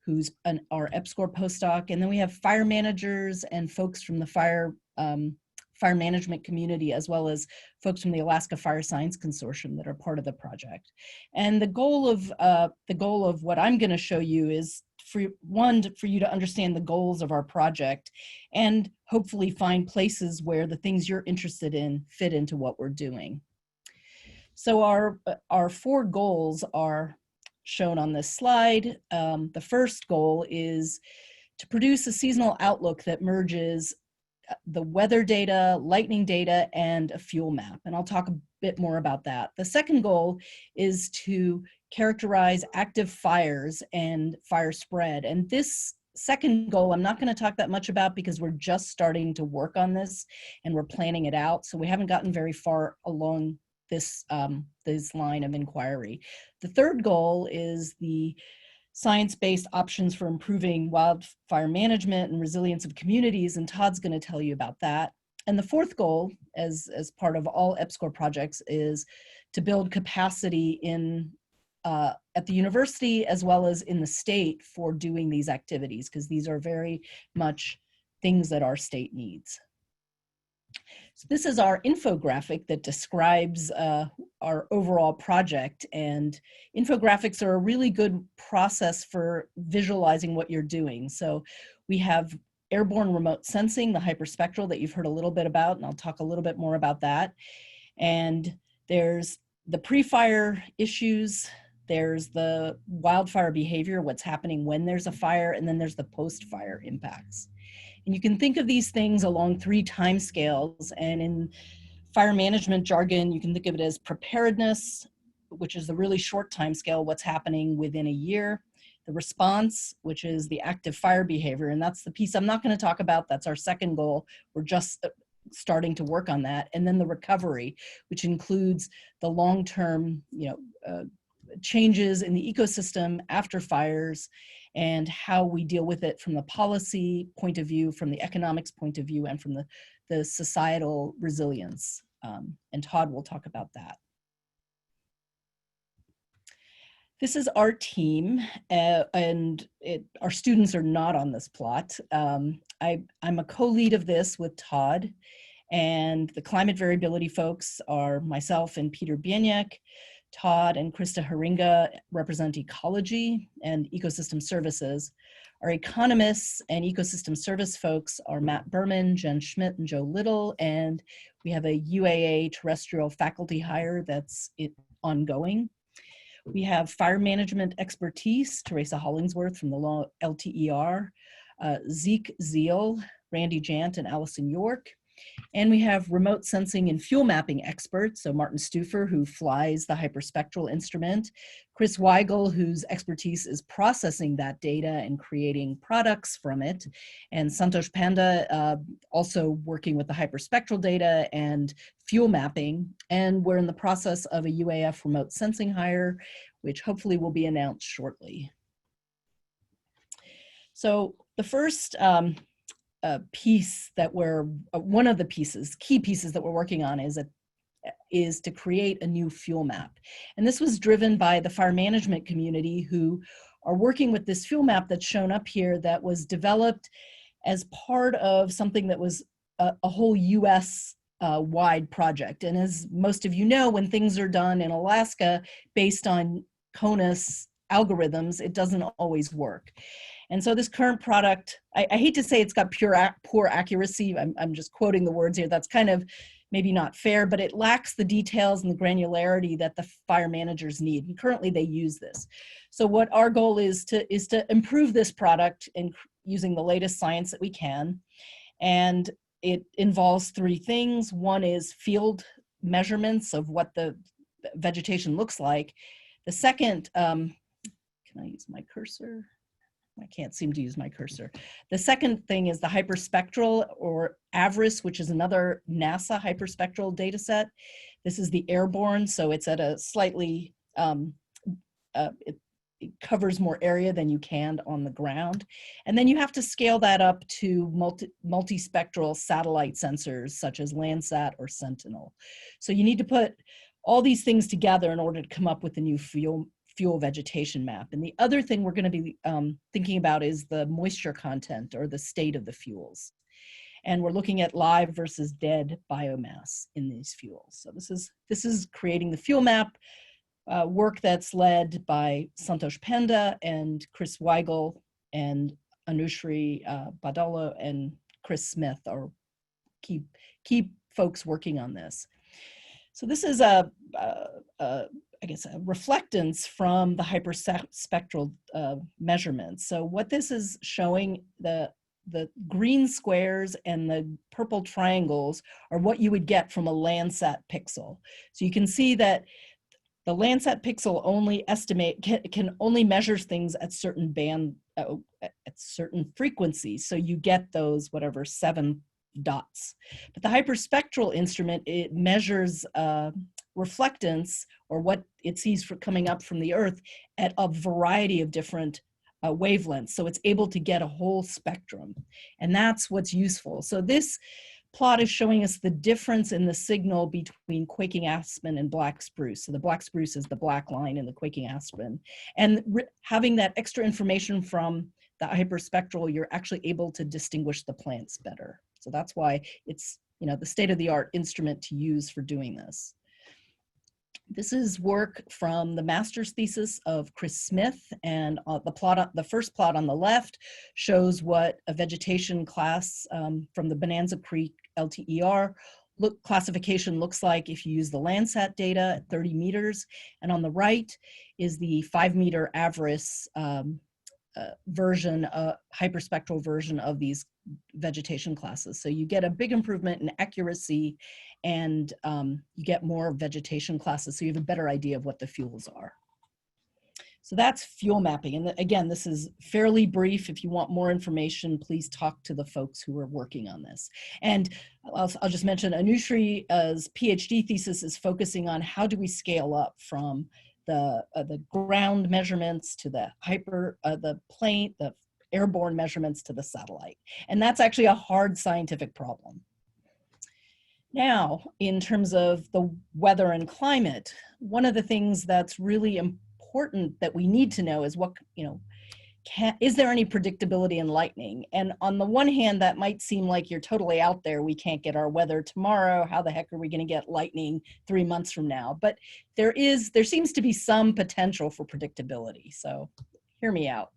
E: who's our EPSCoR postdoc, and then we have fire managers and folks from the fire management community, as well as folks from the Alaska Fire Science Consortium that are part of the project. And the goal of what I'm going to show you is for you to understand the goals of our project and hopefully find places where the things you're interested in fit into what we're doing. So our 4 goals are shown on this slide. The first goal is to produce a seasonal outlook that merges the weather data, lightning data, and a fuel map. And I'll talk a bit more about that. The second goal is to characterize active fires and fire spread. And this second goal, I'm not going to talk that much about because we're just starting to work on this and we're planning it out. So we haven't gotten very far along this line of inquiry. The third goal is the science-based options for improving wildfire management and resilience of communities, and Todd's going to tell you about that. And the fourth goal, as part of all EPSCoR projects, is to build capacity at the university as well as in the state for doing these activities, because these are very much things that our state needs. So this is our infographic that describes our overall project, and infographics are a really good process for visualizing what you're doing. So we have airborne remote sensing, the hyperspectral that you've heard a little bit about, and I'll talk a little bit more about that. And there's the pre-fire issues, there's the wildfire behavior, what's happening when there's a fire, and then there's the post-fire impacts. And you can think of these things along 3 time scales. And in fire management jargon, you can think of it as preparedness, which is the really short time scale, what's happening within a year. The response, which is the active fire behavior. And that's the piece I'm not going to talk about. That's our second goal. We're just starting to work on that. And then the recovery, which includes the long-term, changes in the ecosystem after fires and how we deal with it from the policy point of view, from the economics point of view, and from the societal resilience. And Todd will talk about that. This is our team, and our students are not on this plot. I'm a co-lead of this with Todd, and the climate variability folks are myself and Peter Bieniek. Todd and Krista Haringa represent ecology and ecosystem services. Our economists and ecosystem service folks are Matt Berman, Jen Schmidt, and Joe Little, and we have a UAA terrestrial faculty hire that's ongoing. We have fire management expertise, Teresa Hollingsworth from the LTER, Zeke Zeal, Randy Jant, and Allison York. And we have remote sensing and fuel mapping experts, so Martin Stufer, who flies the hyperspectral instrument, Chris Weigel, whose expertise is processing that data and creating products from it, and Santosh Panda, also working with the hyperspectral data and fuel mapping. And we're in the process of a UAF remote sensing hire, which hopefully will be announced shortly. So the first piece that one of the key pieces that we're working on is to create a new fuel map. And this was driven by the fire management community, who are working with this fuel map that's shown up here that was developed as part of something that was a whole US wide project. And as most of you know, when things are done in Alaska based on CONUS algorithms, it doesn't always work. And so this current product, I hate to say it's got poor accuracy. I'm just quoting the words here. That's kind of maybe not fair, but it lacks the details and the granularity that the fire managers need. And currently they use this. So what our goal is to improve this product and using the latest science that we can. And it involves 3 things. One is field measurements of what the vegetation looks like. The second, can I use my cursor? I can't seem to use my cursor. The second thing is the hyperspectral, or AVRIS, which is another NASA hyperspectral data set. This is the airborne, so it's at a slightly, it covers more area than you can on the ground. And then you have to scale that up to multispectral satellite sensors such as Landsat or Sentinel. So you need to put all these things together in order to come up with a new fuel vegetation map. And the other thing we're going to be thinking about is the moisture content, or the state of the fuels. And we're looking at live versus dead biomass in these fuels. So this is creating the fuel map, work that's led by Santosh Panda and Chris Weigel and Anushri Badalo and Chris Smith are key folks working on this. So this is I guess a reflectance from the hyperspectral measurements. So what this is showing, the green squares and the purple triangles are what you would get from a Landsat pixel. So you can see that the Landsat pixel only can only measure things at certain at certain frequencies. So you get those, whatever, 7 dots. But the hyperspectral instrument, it measures reflectance, or what it sees coming up from the Earth, at a variety of different wavelengths. So it's able to get a whole spectrum. And that's what's useful. So this plot is showing us the difference in the signal between quaking aspen and black spruce. So the black spruce is the black line in the quaking aspen. And having that extra information from the hyperspectral, you're actually able to distinguish the plants better. So that's why it's, you know, the state-of-the-art instrument to use for doing this. This is work from the master's thesis of Chris Smith, and the first plot on the left shows what a vegetation class from the Bonanza Creek LTER classification looks like if you use the Landsat data at 30 meters. And on the right is the 5-meter Avarice version, hyperspectral version of these vegetation classes. So you get a big improvement in accuracy, and you get more vegetation classes, so you have a better idea of what the fuels are. So that's fuel mapping. And again, this is fairly brief. If you want more information, please talk to the folks who are working on this. And I'll just mention Anushri's PhD thesis is focusing on how do we scale up from the ground measurements to the the airborne measurements to the satellite. And that's actually a hard scientific problem. Now, in terms of the weather and climate, one of the things that's really important that we need to know is what, you know, is there any predictability in lightning? And on the one hand, that might seem like you're totally out there. We can't get our weather tomorrow. How the heck are we going to get lightning 3 months from now? But there seems to be some potential for predictability. So hear me out.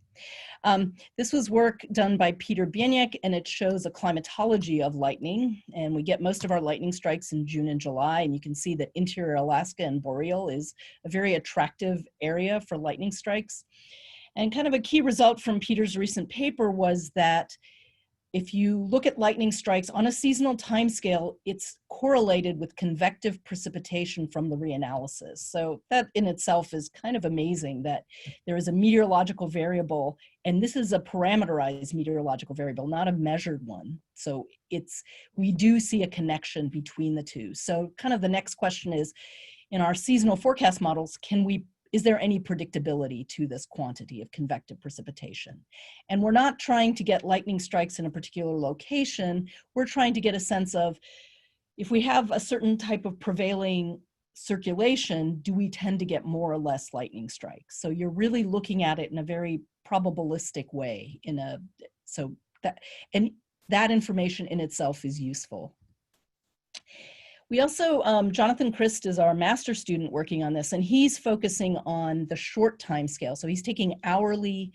E: This was work done by Peter Bieniek, and it shows a climatology of lightning. And we get most of our lightning strikes in June and July. And you can see that interior Alaska and Boreal is a very attractive area for lightning strikes. And kind of a key result from Peter's recent paper was that if you look at lightning strikes on a seasonal timescale, it's correlated with convective precipitation from the reanalysis. So that in itself is kind of amazing that there is a meteorological variable, and this is a parameterized meteorological variable, not a measured one. So we do see a connection between the two. So kind of the next question is, in our seasonal forecast models, is there any predictability to this quantity of convective precipitation? And we're not trying to get lightning strikes in a particular location. We're trying to get a sense of, if we have a certain type of prevailing circulation, do we tend to get more or less lightning strikes? So you're really looking at it in a very probabilistic way. And that information in itself is useful. We also, Jonathan Christ is our master student working on this, and he's focusing on the short time scale. So he's taking hourly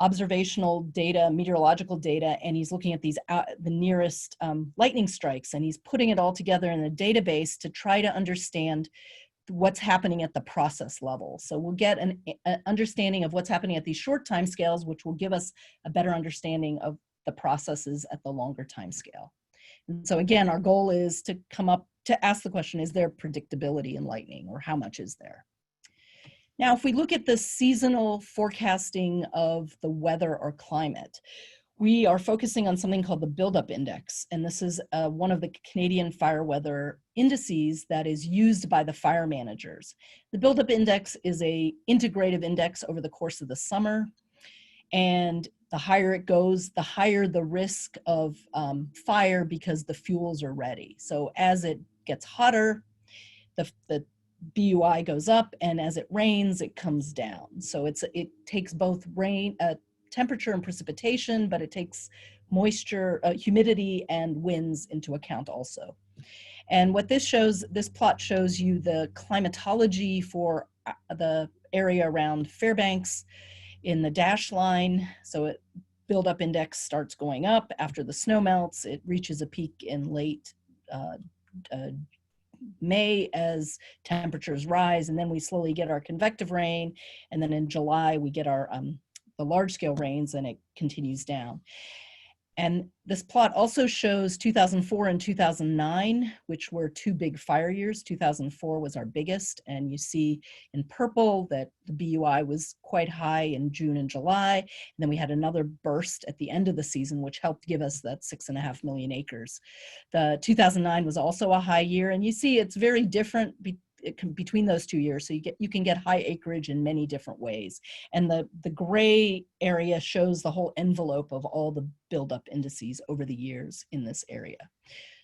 E: observational data, meteorological data, and he's looking at the nearest lightning strikes, and he's putting it all together in a database to try to understand what's happening at the process level. So we'll get an understanding of what's happening at these short time scales, which will give us a better understanding of the processes at the longer time scale. And so again, our goal is to ask the question, is there predictability in lightning, or how much is there? Now, if we look at the seasonal forecasting of the weather or climate, we are focusing on something called the buildup index. And this is one of the Canadian fire weather indices that is used by the fire managers. The buildup index is an integrative index over the course of the summer. And the higher it goes, the higher the risk of fire, because the fuels are ready. So as it gets hotter, the BUI goes up, and as it rains, it comes down. So it takes both temperature and precipitation, but it takes moisture, humidity, and winds into account also. And what this shows, this plot shows you the climatology for the area around Fairbanks in the dashed line. So it buildup index starts going up after the snow melts. It reaches a peak in late May as temperatures rise, and then we slowly get our convective rain, and then in July we get our the large scale rains, and it continues down. And this plot also shows 2004 and 2009, which were two big fire years. 2004 was our biggest, and you see in purple that the BUI was quite high in June and July. And then we had another burst at the end of the season, which helped give us that 6.5 million acres. The 2009 was also a high year, and you see it's very different between those 2 years. So you can get high acreage in many different ways. And the gray area shows the whole envelope of all the buildup indices over the years in this area.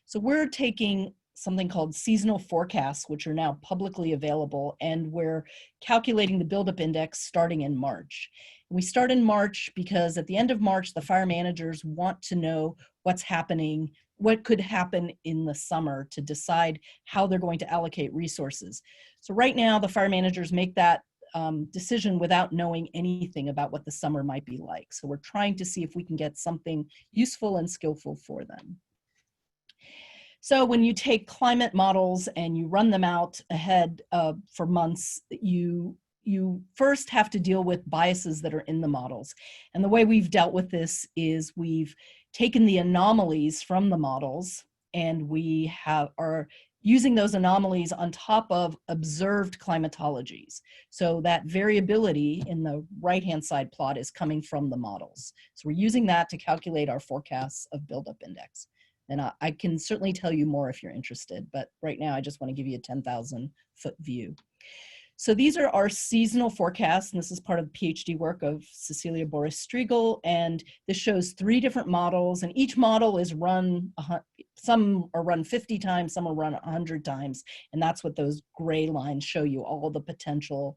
E: So we're taking something called seasonal forecasts, which are now publicly available, and we're calculating the buildup index starting in March. We start in March because at the end of March, the fire managers want to know what's happening, what could happen in the summer to decide how they're going to allocate resources. So right now, the fire managers make that decision without knowing anything about what the summer might be like. So we're trying to see if we can get something useful and skillful for them. So when you take climate models and you run them out ahead for months, you first have to deal with biases that are in the models. And the way we've dealt with this is we've taken the anomalies from the models, and we are using those anomalies on top of observed climatologies. So that variability in the right-hand side plot is coming from the models. So we're using that to calculate our forecasts of buildup index. And I can certainly tell you more if you're interested, but right now I just want to give you a 10,000 foot view. So these are our seasonal forecasts, and this is part of the PhD work of Cecilia Boris-Striegel, and this shows 3 different models, and each model is run, some are run 50 times, some are run 100 times, and that's what those gray lines show you, all the potential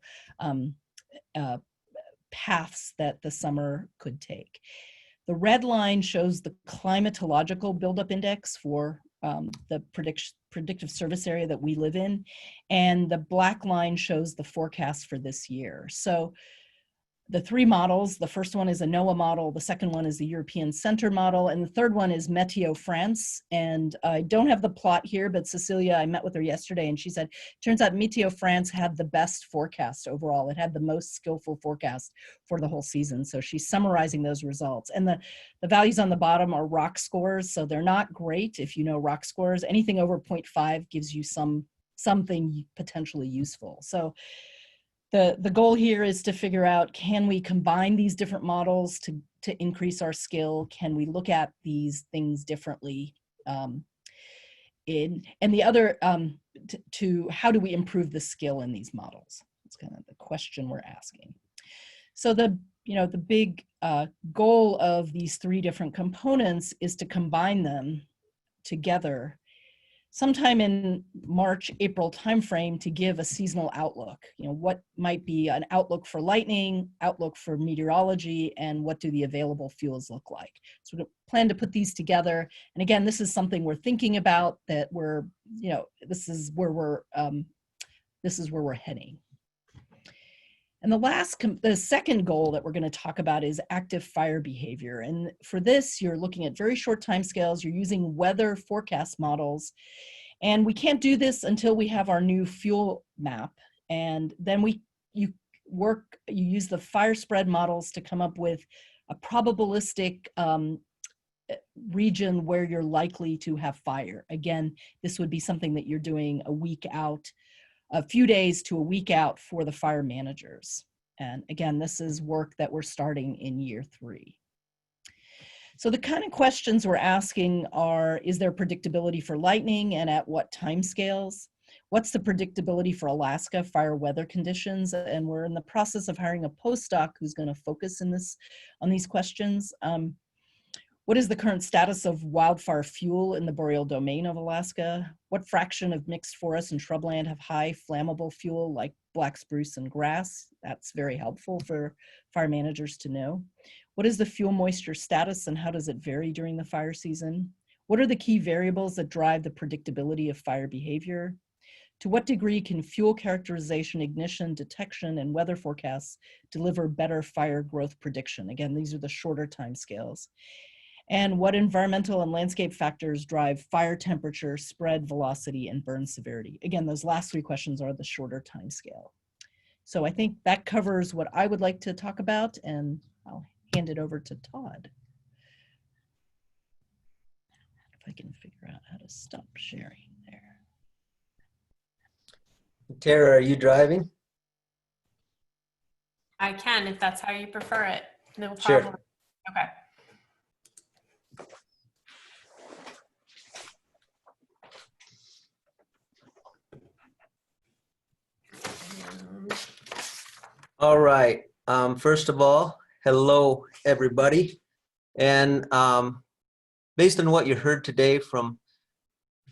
E: paths that the summer could take. The red line shows the climatological buildup index for the predictive service area that we live in, and the black line shows the forecast for this year. So the 3 models, the first one is a NOAA model, the second one is the European Center model, and the third one is Meteo France. And I don't have the plot here, but Cecilia, I met with her yesterday, and she said, turns out Meteo France had the best forecast overall. It had the most skillful forecast for the whole season. So she's summarizing those results. And the values on the bottom are ROC scores, so they're not great if you know ROC scores. Anything over 0.5 gives you something potentially useful. So the goal here is to figure out, can we combine these different models to increase our skill? Can we look at these things differently? And the other, to how do we improve the skill in these models? That's kind of the question we're asking. So the big goal of these 3 different components is to combine them together sometime in March, April timeframe to give a seasonal outlook. What might be an outlook for lightning, outlook for meteorology, and what do the available fuels look like? So we plan to put these together. And again, this is something we're thinking about, that this is where we're heading. And the second goal that we're going to talk about is active fire behavior. And for this, you're looking at very short timescales. You're using weather forecast models. And we can't do this until we have our new fuel map. And then you use the fire spread models to come up with a probabilistic region where you're likely to have fire. Again, this would be something that you're doing a week out, a few days to a week out for the fire managers. And again, this is work that we're starting in year 3. So the kind of questions we're asking are, is there predictability for lightning and at what timescales? What's the predictability for Alaska fire weather conditions? And we're in the process of hiring a postdoc who's going to focus on these questions. What is the current status of wildfire fuel in the boreal domain of Alaska? What fraction of mixed forest and shrubland have high flammable fuel like black spruce and grass? That's very helpful for fire managers to know. What is the fuel moisture status and how does it vary during the fire season? What are the key variables that drive the predictability of fire behavior? To what degree can fuel characterization, ignition, detection, and weather forecasts deliver better fire growth prediction? Again, these are the shorter timescales. And what environmental and landscape factors drive fire temperature, spread, velocity, and burn severity? Again, those last three questions are the shorter timescale. So I think that covers what I would like to talk about, and I'll hand it over to Todd. If I can figure out how to stop sharing there.
F: Tara, are you driving?
B: I can, if that's how you prefer it. No
F: Sure.
B: problem. Okay.
F: All right. First of all, hello, everybody. And based on what you heard today from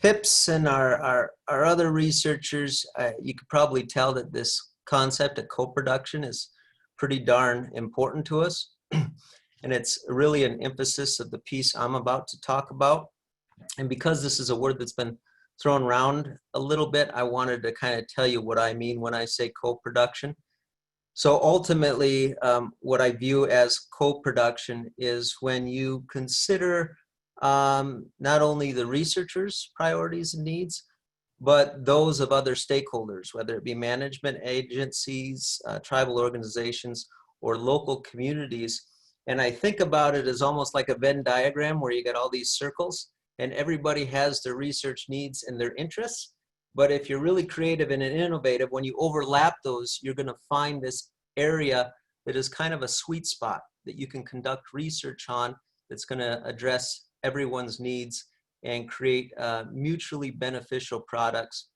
F: Phipps and our other researchers, you could probably tell that this concept of co-production is pretty darn important to us. And it's really an emphasis of the piece I'm about to talk about. And because this is a word that's been thrown around a little bit, I wanted to kind of tell you what I mean when I say co-production. So ultimately, what I view as co-production is when you consider not only the researchers' priorities and needs, but those of other stakeholders, whether it be management agencies, tribal organizations, or local communities. And I think about it as almost like a Venn diagram where you got all these circles and everybody has their research needs and their interests. But if you're really creative and innovative, when you overlap those, you're going to find this area that is kind of a sweet spot that you can conduct research on that's going to address everyone's needs and create mutually beneficial products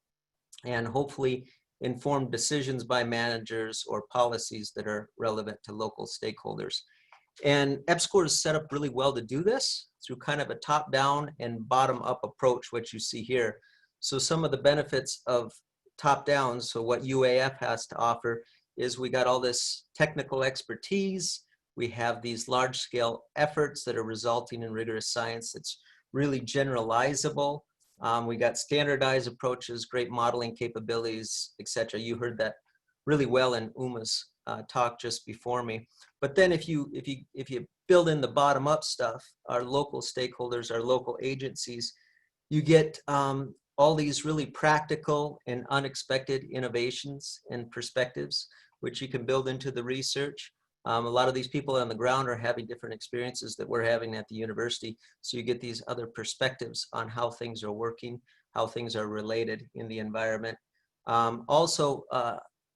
F: and hopefully informed decisions by managers or policies that are relevant to local stakeholders. And EPSCoR is set up really well to do this through kind of a top-down and bottom-up approach, which you see here. So some of the benefits of top-down, so what UAF has to offer is we got all this technical expertise, we have these large-scale efforts that are resulting in rigorous science that's really generalizable. We got standardized approaches, great modeling capabilities, etc. You heard that really well in Uma's talk just before me. But then if you build in the bottom-up stuff, our local stakeholders, our local agencies, you get all these really practical and unexpected innovations and perspectives, which you can build into the research. A lot of these people on the ground are having different experiences that we're having at the university. So you get these other perspectives on how things are working, how things are related in the environment. Also,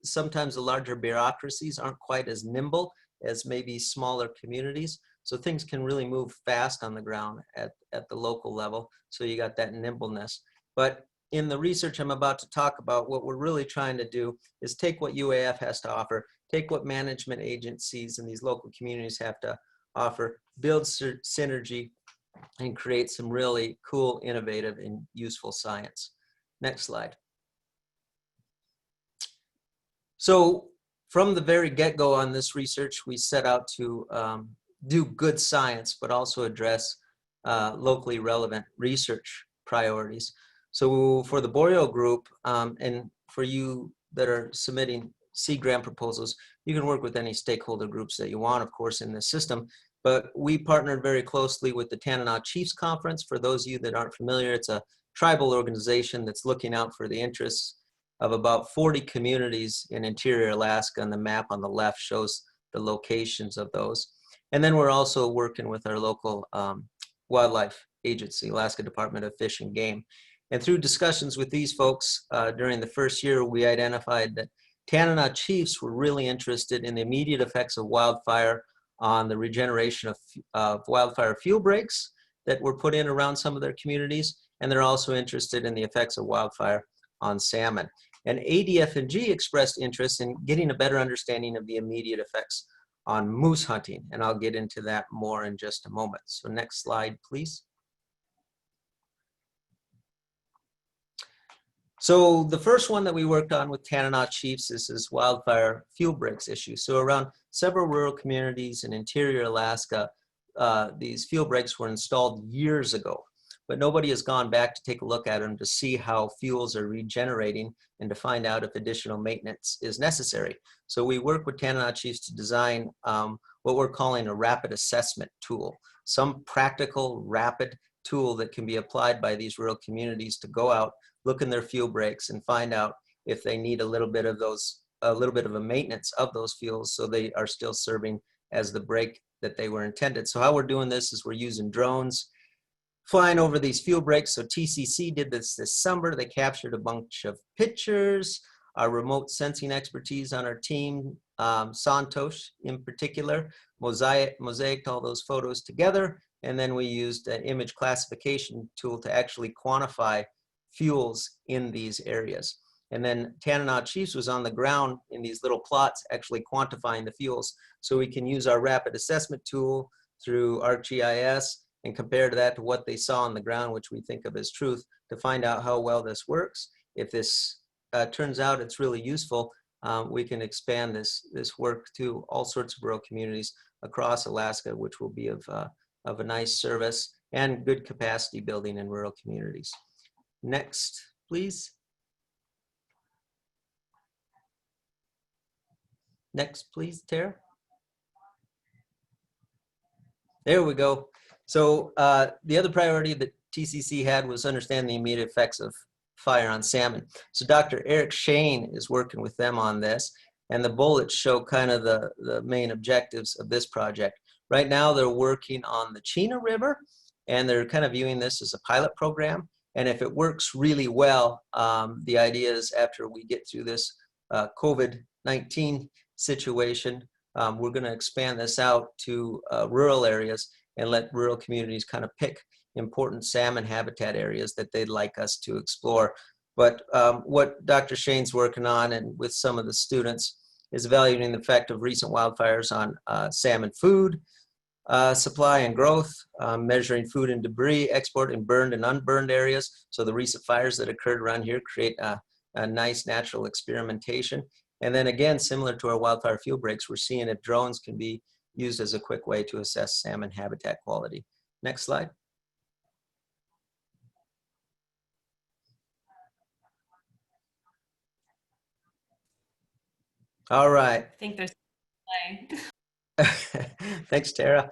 F: sometimes the larger bureaucracies aren't quite as nimble as maybe smaller communities. So things can really move fast on the ground at the local level. So you got that nimbleness. But in the research I'm about to talk about, what we're really trying to do is take what UAF has to offer, take what management agencies and these local communities have to offer, build synergy, and create some really cool, innovative, and useful science. Next slide. So from the very get-go on this research, we set out to do good science, but also address locally relevant research priorities. So for the Boreal group, and for you that are submitting seed grant proposals, you can work with any stakeholder groups that you want, of course, in this system. But we partnered very closely with the Tanana Chiefs Conference. For those of you that aren't familiar, it's a tribal organization that's looking out for the interests of about 40 communities in interior Alaska, and the map on the left shows the locations of those. And then we're also working with our local wildlife agency, Alaska Department of Fish and Game. And through discussions with these folks during the first year, we identified that Tanana Chiefs were really interested in the immediate effects of wildfire on the regeneration of wildfire fuel breaks that were put in around some of their communities. And they're also interested in the effects of wildfire on salmon. And ADF&G expressed interest in getting a better understanding of the immediate effects on moose hunting, and I'll get into that more in just a moment. So next slide, please. So the first one that we worked on with Tanana Chiefs is this wildfire fuel breaks issue. So around several rural communities in interior Alaska, these fuel breaks were installed years ago, but nobody has gone back to take a look at them to see how fuels are regenerating and to find out if additional maintenance is necessary. So we work with Tanana Chiefs to design what we're calling a rapid assessment tool, some practical, rapid tool that can be applied by these rural communities to go out, look in their fuel breaks and find out if they need a little bit of a maintenance of those fuels so they are still serving as the break that they were intended. So how we're doing this is we're using drones flying over these fuel breaks. So TCC did this summer. They captured a bunch of pictures. Our remote sensing expertise on our team, Santosh in particular, mosaicked all those photos together. And then we used an image classification tool to actually quantify fuels in these areas. And then Tanana Chiefs was on the ground in these little plots actually quantifying the fuels. So we can use our rapid assessment tool through ArcGIS and compare that to what they saw on the ground, which we think of as truth, to find out how well this works. If this turns out it's really useful, we can expand this work to all sorts of rural communities across Alaska, which will be of a nice service and good capacity building in rural communities. Next, please. Next, please, Tara. There we go. So the other priority that TCC had was understand the immediate effects of fire on salmon. So Dr. Eric Shane is working with them on this, and the bullets show kind of the main objectives of this project. Right now, they're working on the Chena River, and they're kind of viewing this as a pilot program. And if it works really well, the idea is after we get through this COVID-19 situation, we're going to expand this out to rural areas and let rural communities kind of pick important salmon habitat areas that they'd like us to explore. But what Dr. Shane's working on and with some of the students is evaluating the effect of recent wildfires on salmon food, supply and growth, measuring food and debris, export in burned and unburned areas. So the recent fires that occurred around here create a nice natural experimentation. And then again, similar to our wildfire fuel breaks, we're seeing if drones can be used as a quick way to assess salmon habitat quality. Next slide. All right.
B: I think there's
F: Thanks, Tara.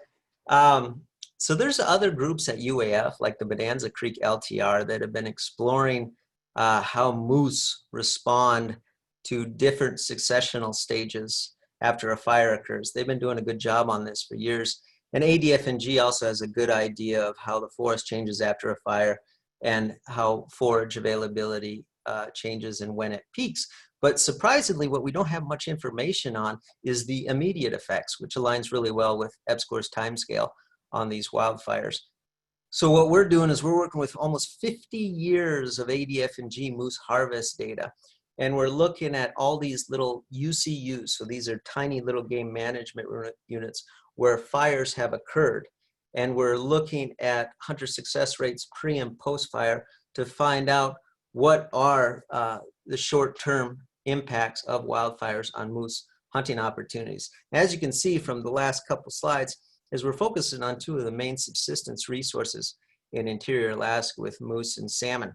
F: So there's other groups at UAF, like the Bonanza Creek LTR, that have been exploring how moose respond to different successional stages after a fire occurs. They've been doing a good job on this for years. And ADF&G also has a good idea of how the forest changes after a fire and how forage availability changes and when it peaks. But surprisingly, what we don't have much information on is the immediate effects, which aligns really well with EPSCoR's timescale on these wildfires. So what we're doing is we're working with almost 50 years of ADF&G moose harvest data. And we're looking at all these little UCUs. So these are tiny little game management units where fires have occurred. And we're looking at hunter success rates pre and post fire to find out what are the short-term impacts of wildfires on moose hunting opportunities. As you can see from the last couple slides, is we're focusing on two of the main subsistence resources in interior Alaska with moose and salmon.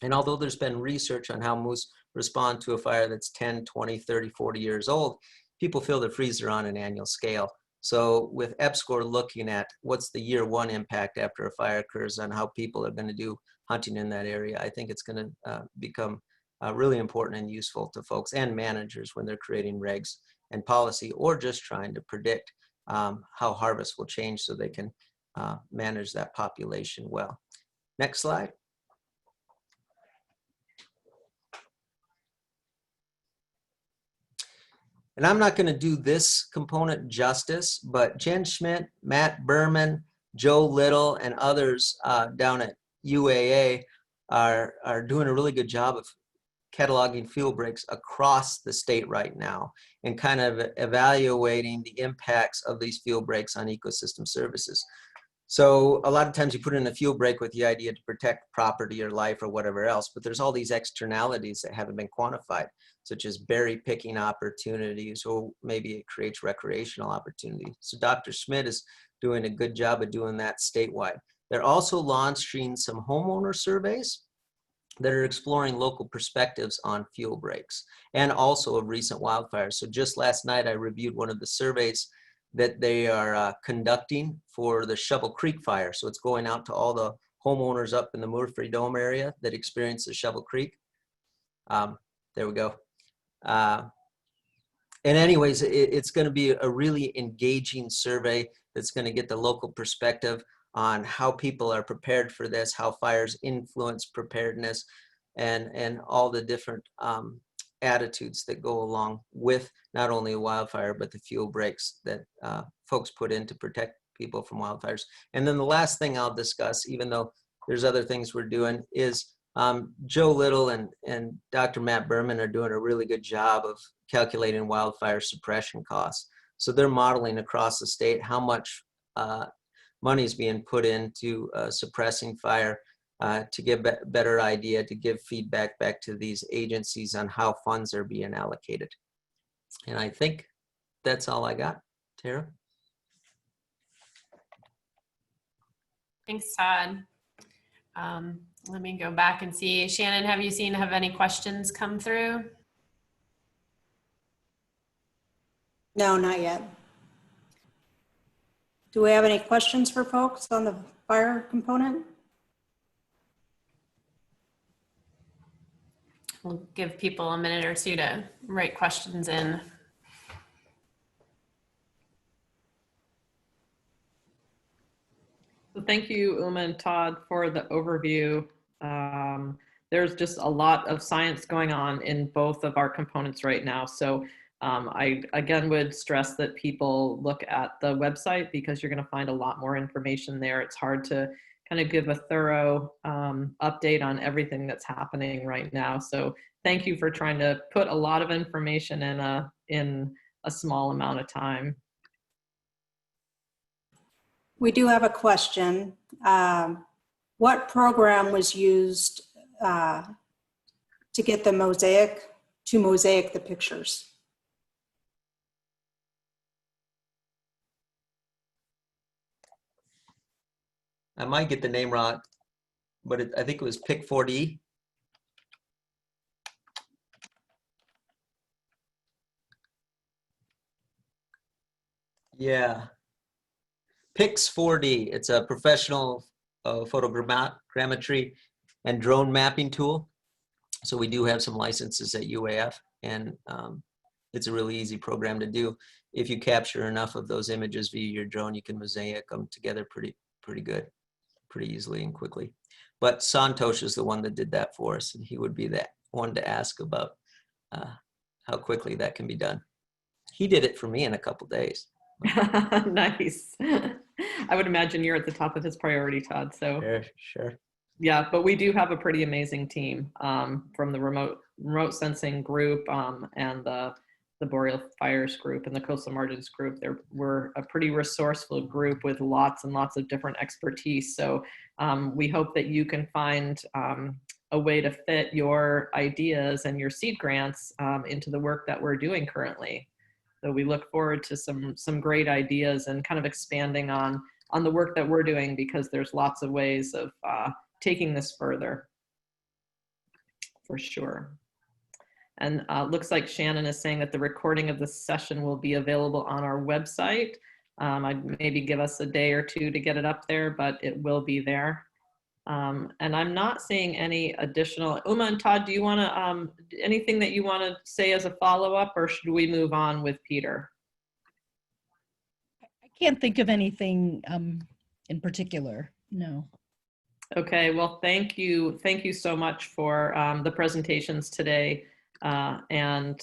F: And although there's been research on how moose respond to a fire that's 10, 20, 30, 40 years old, people fill their freezer on an annual scale. So with EPSCoR looking at what's the year one impact after a fire occurs on how people are going to do hunting in that area, I think it's going to become really important and useful to folks and managers when they're creating regs and policy or just trying to predict how harvest will change so they can manage that population well. Next slide. And I'm not going to do this component justice, but Jen Schmidt, Matt Berman, Joe Little, and others down at UAA are doing a really good job of cataloging fuel breaks across the state right now and kind of evaluating the impacts of these fuel breaks on ecosystem services. So a lot of times you put in a fuel break with the idea to protect property or life or whatever else, but there's all these externalities that haven't been quantified, such as berry picking opportunities, or maybe it creates recreational opportunities. So Dr. Schmidt is doing a good job of doing that statewide. They're also launching some homeowner surveys that are exploring local perspectives on fuel breaks and also of recent wildfires. So just last night, I reviewed one of the surveys that they are conducting for the Shovel Creek fire. So it's going out to all the homeowners up in the Murphy Dome area that experienced the Shovel Creek. There we go. And anyways, it's going to be a really engaging survey that's going to get the local perspective on how people are prepared for this, how fires influence preparedness, and all the different attitudes that go along with not only a wildfire, but the fuel breaks that folks put in to protect people from wildfires. And then the last thing I'll discuss, even though there's other things we're doing, is Joe Little and Dr. Matt Berman are doing a really good job of calculating wildfire suppression costs. So they're modeling across the state how much money is being put into suppressing fire to give a better idea, to give feedback back to these agencies on how funds are being allocated. And I think that's all I got. Tara?
B: Thanks, Todd. Let me go back and see. Shannon, have any questions come through?
D: No, not yet. Do we have any questions for folks on the fire component?
B: We'll give people a minute or two to write questions in.
A: So thank you, Uma and Todd, for the overview. There's just a lot of science going on in both of our components right now. So I, again, would stress that people look at the website because you're going to find a lot more information there. It's hard to kind of give a thorough update on everything that's happening right now. So thank you for trying to put a lot of information in a small amount of time.
D: We do have a question. What program was used to get the mosaic the pictures?
F: I might get the name wrong, but I think it was Pick 4D. Yeah. Pix 4D. It's a professional photogrammetry and drone mapping tool. So we do have some licenses at UAF, and it's a really easy program to do. If you capture enough of those images via your drone, you can mosaic them together pretty good, pretty easily and quickly. But Santosh is the one that did that for us, and he would be that one to ask about how quickly that can be done. He did it for me in a couple days.
A: Nice. I would imagine you're at the top of his priority, Todd. So
F: Sure.
A: Yeah, but we do have a pretty amazing team from the remote sensing group and the boreal fires group and the coastal margins group. We're a pretty resourceful group with lots and lots of different expertise. So we hope that you can find a way to fit your ideas and your seed grants into the work that we're doing currently. So we look forward to some great ideas and kind of expanding on the work that we're doing, because there's lots of ways of taking this further, for sure. And looks like Shannon is saying that the recording of this session will be available on our website. I'd maybe give us a day or two to get it up there, but it will be there. And I'm not seeing any additional. Uma and Todd, do you want to, anything that you want to say as a follow-up, or should we move on with Peter?
E: I can't think of anything in particular, no.
A: Okay, well, thank you so much for the presentations today. And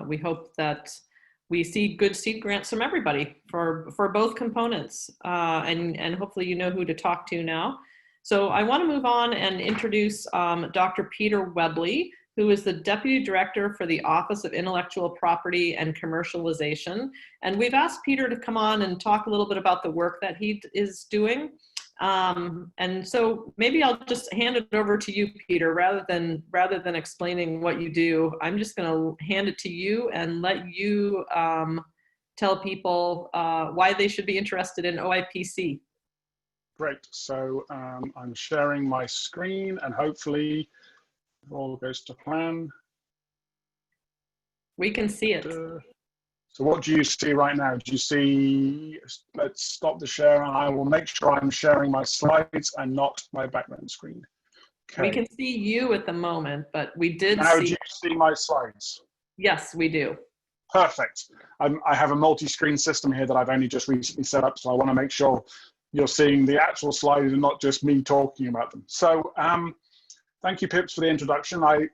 A: we hope that we see good seed grants from everybody for both components. And hopefully you know who to talk to now. So I want to move on and introduce Dr. Peter Webley, who is the Deputy Director for the Office of Intellectual Property and Commercialization. And we've asked Peter to come on and talk a little bit about the work that he is doing. And so maybe I'll just hand it over to you, Peter, rather than explaining what you do. I'm just going to hand it to you and let you tell people why they should be interested in OIPC.
G: Great. So I'm sharing my screen, and hopefully it all goes to plan.
A: We can see it.
G: So what do you see right now? Do you see, let's stop the share, and I will make sure I'm sharing my slides and not my background screen. Okay.
A: We can see you at the moment, but we did
G: now
A: see.
G: Do you see my slides?
A: Yes, we do.
G: Perfect. I have a multi-screen system here that I've only just recently set up, so I want to make sure you're seeing the actual slides and not just me talking about them. So thank you, Pips, for the introduction. I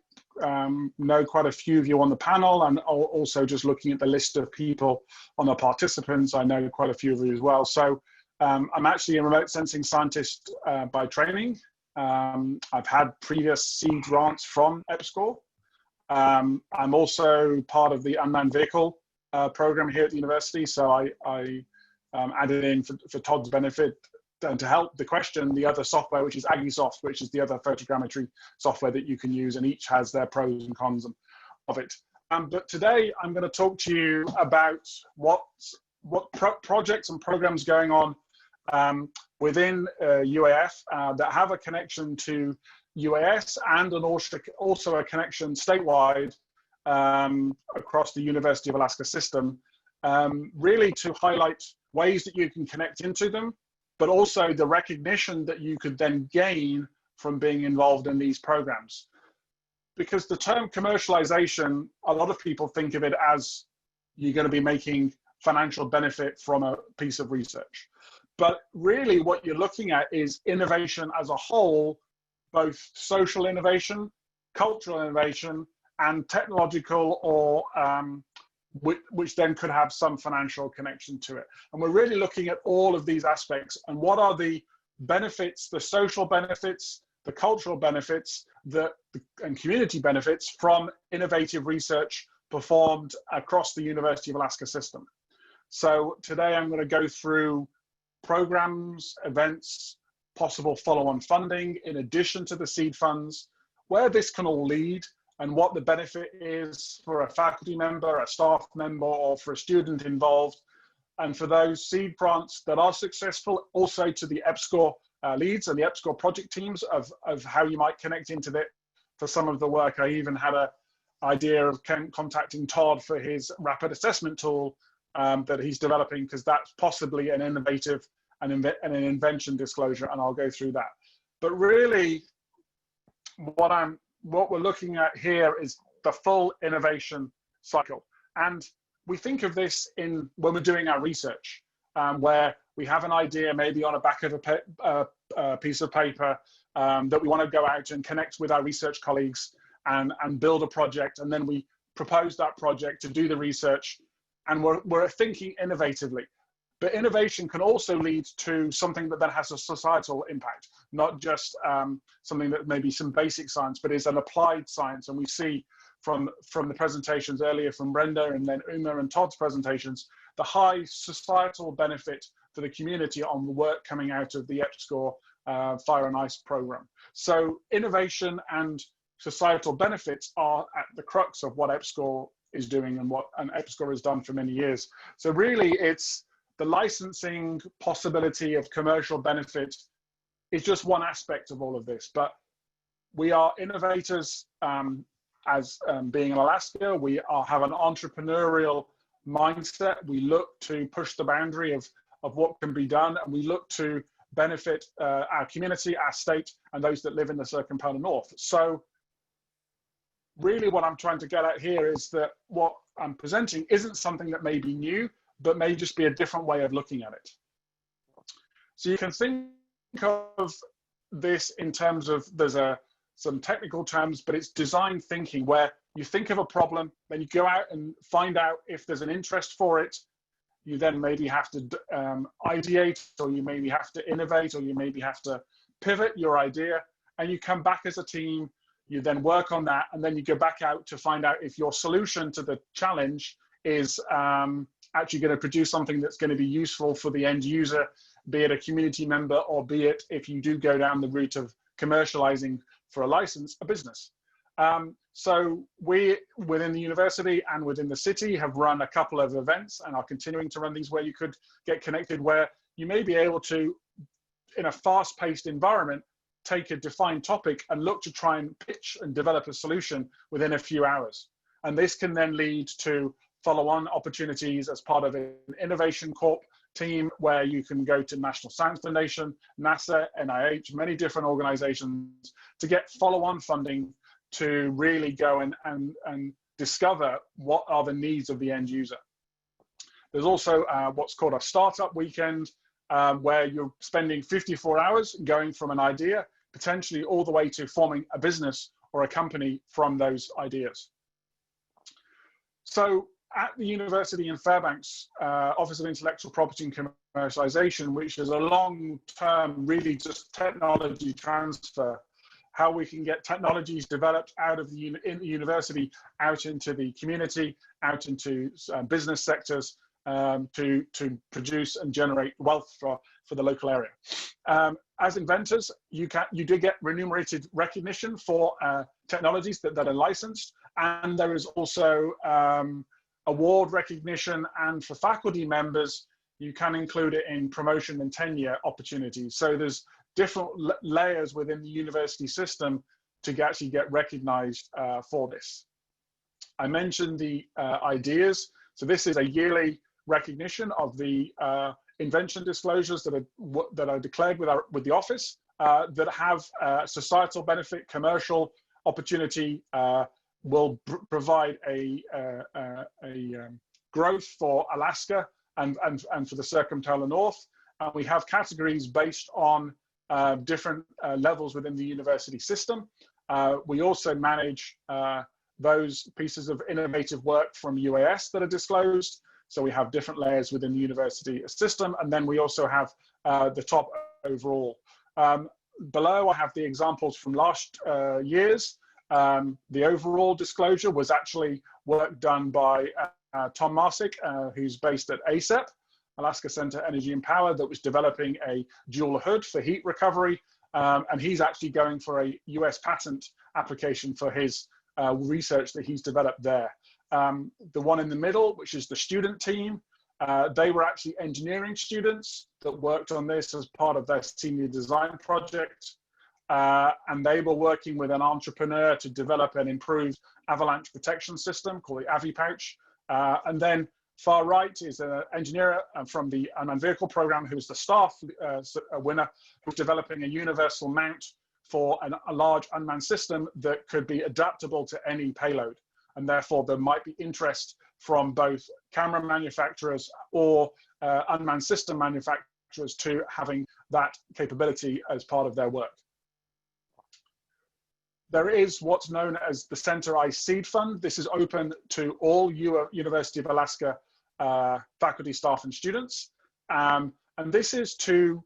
G: know quite a few of you on the panel, and also just looking at the list of people on the participants, I know quite a few of you as well. So I'm actually a remote sensing scientist by training. I've had previous seed grants from EPSCoR. I'm also part of the unmanned vehicle program here at the university, so I added in for Todd's benefit and to help the question, the other software, which is AgriSoft, which is the other photogrammetry software that you can use, and each has their pros and cons of it. But today I'm going to talk to you about what projects and programs going on within UAF that have a connection to UAS and also a connection statewide across the University of Alaska system, really to highlight ways that you can connect into them, but also the recognition that you could then gain from being involved in these programs. Because the term commercialization, a lot of people think of it as you're going to be making financial benefit from a piece of research. But really what you're looking at is innovation as a whole, both social innovation, cultural innovation, and technological, or which then could have some financial connection to it. And we're really looking at all of these aspects and what are the benefits, the social benefits, the cultural benefits, and community benefits from innovative research performed across the University of Alaska system. So today I'm going to go through programs, events, possible follow-on funding in addition to the seed funds, where this can all lead, and what the benefit is for a faculty member, a staff member, or for a student involved. And for those seed grants that are successful, also to the EPSCoR leads and the EPSCoR project teams of how you might connect into that. For some of the work, I even had an idea of contacting Todd for his rapid assessment tool that he's developing, because that's possibly an innovative and an invention disclosure, and I'll go through that. But really, what we're looking at here is the full innovation cycle. And we think of this when we're doing our research, where we have an idea maybe on the back of a piece of paper that we want to go out and connect with our research colleagues and build a project, and then we propose that project to do the research, and we're thinking innovatively. But innovation can also lead to something that then has a societal impact, not just something that may be some basic science, but is an applied science. And we see from the presentations earlier from Brenda and then Uma and Todd's presentations, the high societal benefit for the community on the work coming out of the EPSCoR Fire and Ice program. So innovation and societal benefits are at the crux of what EPSCoR is doing and what EPSCoR has done for many years. So really it's the licensing possibility of commercial benefit is just one aspect of all of this, but we are innovators as being in Alaska. We have an entrepreneurial mindset. We look to push the boundary of what can be done, and we look to benefit our community, our state, and those that live in the Circumpolar North. So really what I'm trying to get at here is that what I'm presenting isn't something that may be new, but may just be a different way of looking at it. So you can think of this in terms of, there's some technical terms, but it's design thinking, where you think of a problem, then you go out and find out if there's an interest for it. You then maybe have to ideate, or you maybe have to innovate, or you maybe have to pivot your idea, and you come back as a team. You then work on that, and then you go back out to find out if your solution to the challenge is actually going to produce something that's going to be useful for the end user, be it a community member, or be it, if you do go down the route of commercializing for a license, a business. So we, within the university and within the city, have run a couple of events and are continuing to run these where you could get connected, where you may be able to, in a fast-paced environment, take a defined topic and look to try and pitch and develop a solution within a few hours. And this can then lead to follow-on opportunities as part of an Innovation Corp team, where you can go to National Science Foundation, NASA, NIH, many different organizations, to get follow-on funding to really go and discover what are the needs of the end user. There's also what's called a startup weekend, where you're spending 54 hours going from an idea, potentially all the way to forming a business or a company from those ideas. So at the university in Fairbanks, Office of Intellectual Property and Commercialization, which is a long-term, really just technology transfer, how we can get technologies developed out of the university, out into the community, out into business sectors, to produce and generate wealth for the local area. As inventors, you do get remunerated recognition for technologies that are licensed, and there is also award recognition, and for faculty members, you can include it in promotion and tenure opportunities. So there's different layers within the university system to actually get recognized for this. I mentioned the ideas. So this is a yearly recognition of the invention disclosures that are declared with the office, that have societal benefit, commercial opportunity, will provide a growth for Alaska and for the circumpolar north. And we have categories based on different levels within the university system. We also manage those pieces of innovative work from UAS that are disclosed. So we have different layers within the university system, and then we also have the top overall. Below, I have the examples from last year's. The overall disclosure was actually work done by Tom Marsick, who's based at ACEP, Alaska Center Energy and Power, that was developing a dual hood for heat recovery. And he's actually going for a US patent application for his research that he's developed there. The one in the middle, which is the student team, they were actually engineering students that worked on this as part of their senior design project. And they were working with an entrepreneur to develop an improved avalanche protection system called the Avi Pouch. And then far right is an engineer from the unmanned vehicle program, who's the staff winner, who's developing a universal mount for a large unmanned system that could be adaptable to any payload. And therefore there might be interest from both camera manufacturers or unmanned system manufacturers to having that capability as part of their work. There is what's known as the Center I Seed Fund. This is open to all University of Alaska faculty, staff, and students. And this is to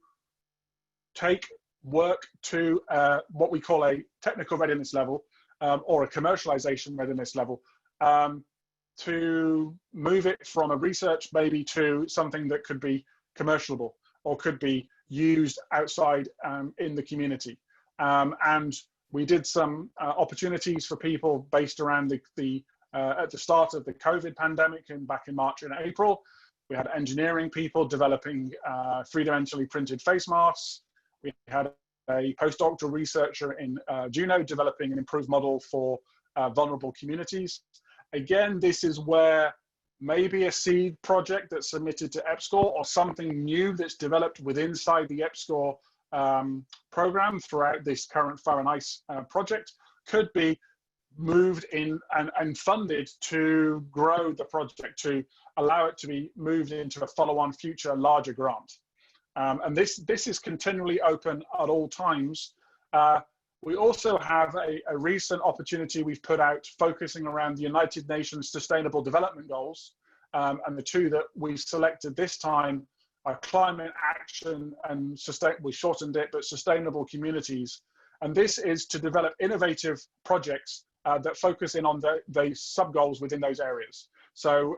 G: take work to what we call a technical readiness level, or a commercialization readiness level, to move it from a research maybe to something that could be commercialable or could be used outside in the community. And we did some opportunities for people based around at the start of the COVID pandemic and back in March and April. We had engineering people developing three-dimensionally printed face masks. We had a postdoctoral researcher in Juneau developing an improved model for vulnerable communities. Again, this is where maybe a seed project that's submitted to EPSCoR or something new that's developed inside the EPSCoR program throughout this current Fire and Ice project could be moved in and funded to grow the project, to allow it to be moved into a follow-on future larger grant. And this is continually open at all times. We also have a recent opportunity we've put out focusing around the United Nations Sustainable Development Goals. And the two that we selected this time climate action and we shortened it, but sustainable communities. And this is to develop innovative projects that focus in on the sub-goals within those areas. So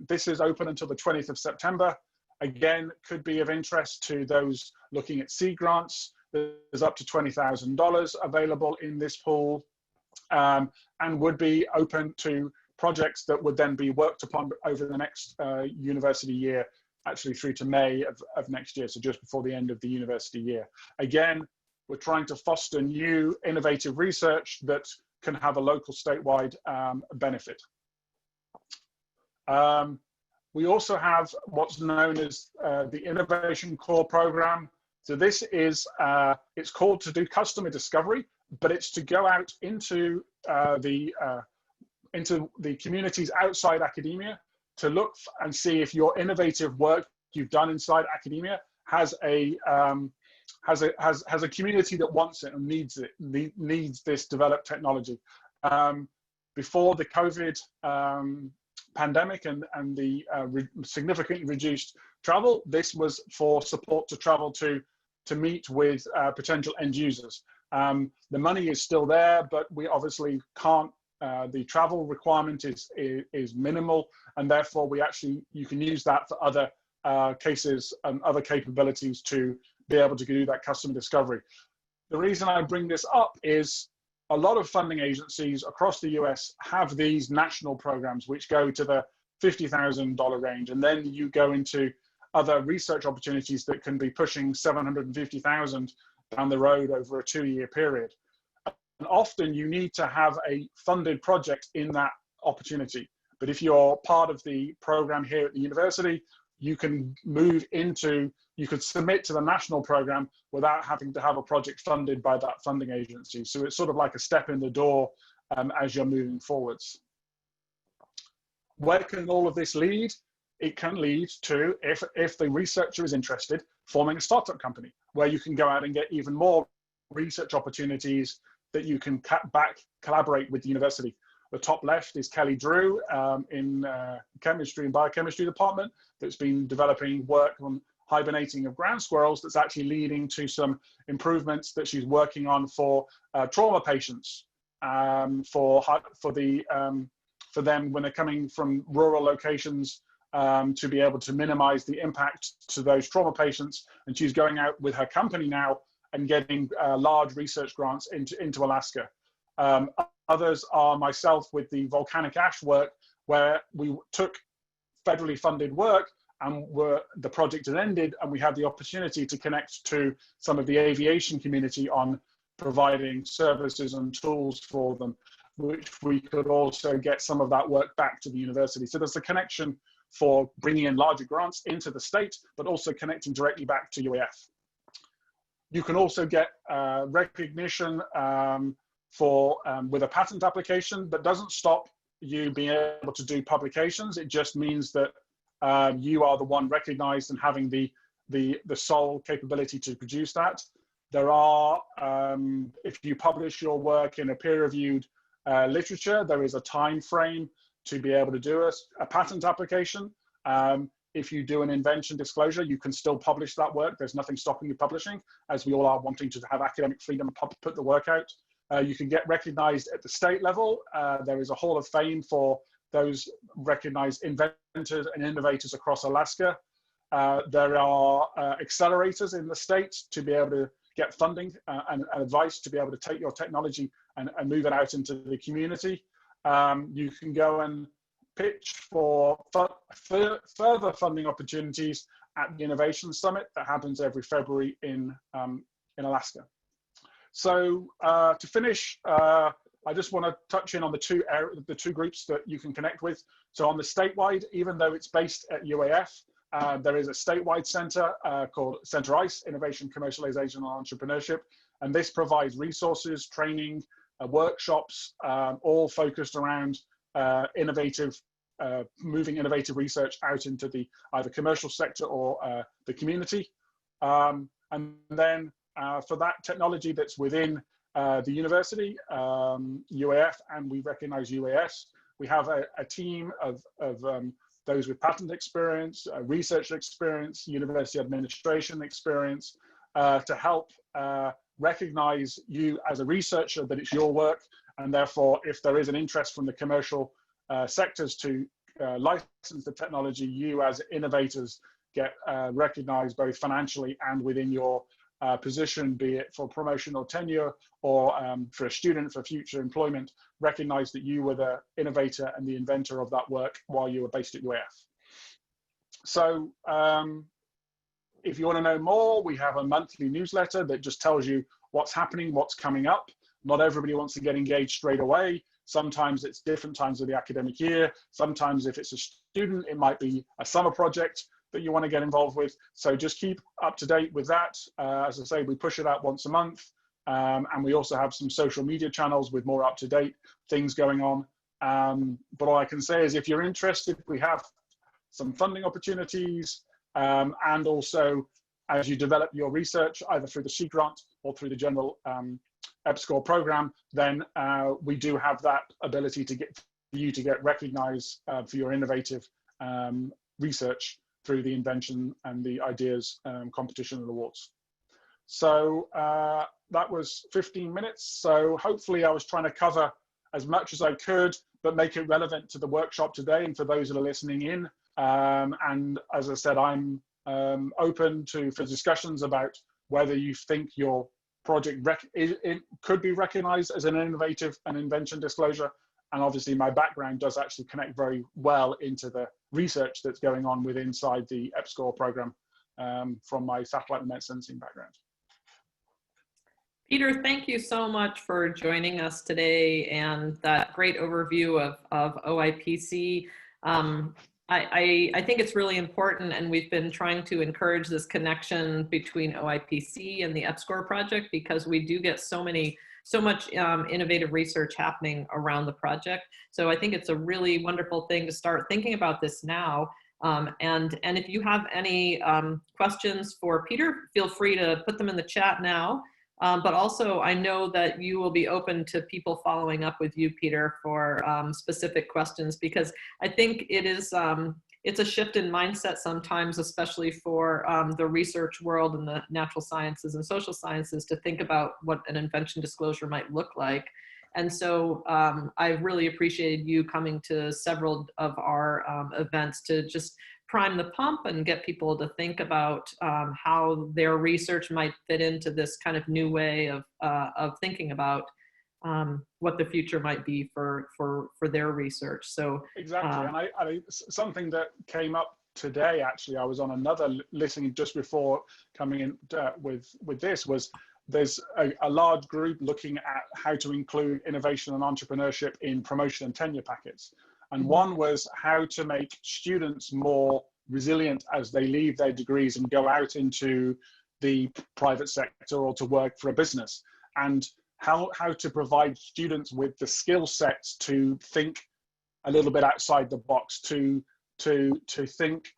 G: this is open until the 20th of September. Again, could be of interest to those looking at seed grants. There's up to $20,000 available in this pool, and would be open to projects that would then be worked upon over the next university year, actually through to May of next year, so just before the end of the university year. Again, we're trying to foster new innovative research that can have a local statewide benefit. We also have what's known as the Innovation Core Program. So this is, it's called to do customer discovery, but it's to go out into the communities outside academia to look and see if your innovative work you've done inside academia has a community that wants it and needs it, needs this developed technology. Before the COVID pandemic and the significantly reduced travel, this was for support to travel to meet with potential end users. The money is still there, but we obviously can't. The travel requirement is minimal, and therefore you can use that for other cases and other capabilities to be able to do that customer discovery. The reason I bring this up is a lot of funding agencies across the US have these national programs which go to the $50,000 range, and then you go into other research opportunities that can be pushing $750,000 down the road over a 2-year period. And often you need to have a funded project in that opportunity. But if you're part of the program here at the university, you can you could submit to the national program without having to have a project funded by that funding agency. So it's sort of like a step in the door as you're moving forwards. Where can all of this lead? It can lead to, if the researcher is interested, forming a startup company where you can go out and get even more research opportunities that you can collaborate with the university. The top left is Kelly Drew in chemistry and biochemistry department that's been developing work on hibernating of ground squirrels that's actually leading to some improvements that she's working on for trauma patients, for them when they're coming from rural locations, to be able to minimize the impact to those trauma patients. And she's going out with her company now and getting large research grants into Alaska. Others are myself with the volcanic ash work, where we took federally funded work and the project had ended, and we had the opportunity to connect to some of the aviation community on providing services and tools for them, which we could also get some of that work back to the university. So there's a connection for bringing in larger grants into the state, but also connecting directly back to UAF. You can also get recognition with a patent application, but doesn't stop you being able to do publications. It just means that you are the one recognized and having the sole capability to produce that. There are, if you publish your work in a peer-reviewed literature, there is a time frame to be able to do a patent application. If you do an invention disclosure, you can still publish that work. There's nothing stopping you publishing, as we all are wanting to have academic freedom and put the work out. You can get recognized at the state level. There is a Hall of Fame for those recognized inventors and innovators across Alaska. There are accelerators in the state to be able to get funding and advice to be able to take your technology and move it out into the community. You can go and pitch for further funding opportunities at the Innovation Summit that happens every February in Alaska. So to finish, I just want to touch in on the two groups that you can connect with. So on the statewide, even though it's based at UAF, there is a statewide center called Center ICE, Innovation, Commercialization, and Entrepreneurship. And this provides resources, training, workshops, all focused around moving innovative research out into the either commercial sector or the community. And then for that technology that's within the university, UAF, and we recognize UAS, we have a team of those with patent experience, research experience, university administration experience, to help recognize you as a researcher, that it's your work, and therefore if there is an interest from the commercial sectors to license the technology, you as innovators get recognized both financially and within your position, be it for promotion or tenure, or for a student for future employment, recognize that you were the innovator and the inventor of that work while you were based at UAF. So if you want to know more, we have a monthly newsletter that just tells you what's happening, what's coming up. Not everybody wants to get engaged straight away. Sometimes it's different times of the academic year. Sometimes if it's a student, it might be a summer project that you want to get involved with. So just keep up to date with that. As I say, we push it out once a month. And we also have some social media channels with more up-to-date things going on. But all I can say is if you're interested, we have some funding opportunities. And also, as you develop your research, either through the Sea Grant or through the general EPSCoR program, then we do have that ability to get you to get recognized for your innovative research through the invention and the ideas competition and awards. So that was 15 minutes. So hopefully I was trying to cover as much as I could, but make it relevant to the workshop today and for those that are listening in. And as I said, I'm open for discussions about whether you think your project could be recognized as an innovative and invention disclosure. And obviously my background does actually connect very well into the research that's going on inside the EPSCoR program from my satellite remote sensing background.
A: Peter, thank you so much for joining us today and that great overview of OIPC. I think it's really important, and we've been trying to encourage this connection between OIPC and the EPSCoR project, because we do get so much innovative research happening around the project. So I think it's a really wonderful thing to start thinking about this now. And if you have any questions for Peter, feel free to put them in the chat now. But also, I know that you will be open to people following up with you, Peter, for specific questions, because I think it's a shift in mindset sometimes, especially for the research world and the natural sciences and social sciences, to think about what an invention disclosure might look like. And so I really appreciated you coming to several of our events to just prime the pump and get people to think about how their research might fit into this kind of new way of thinking about what the future might be for their research. So
G: exactly, and I something that came up today, actually, I was on another listening just before coming in with this, was there's a large group looking at how to include innovation and entrepreneurship in promotion and tenure packets. And one was how to make students more resilient as they leave their degrees and go out into the private sector or to work for a business, and how to provide students with the skill sets to think a little bit outside the box, to think,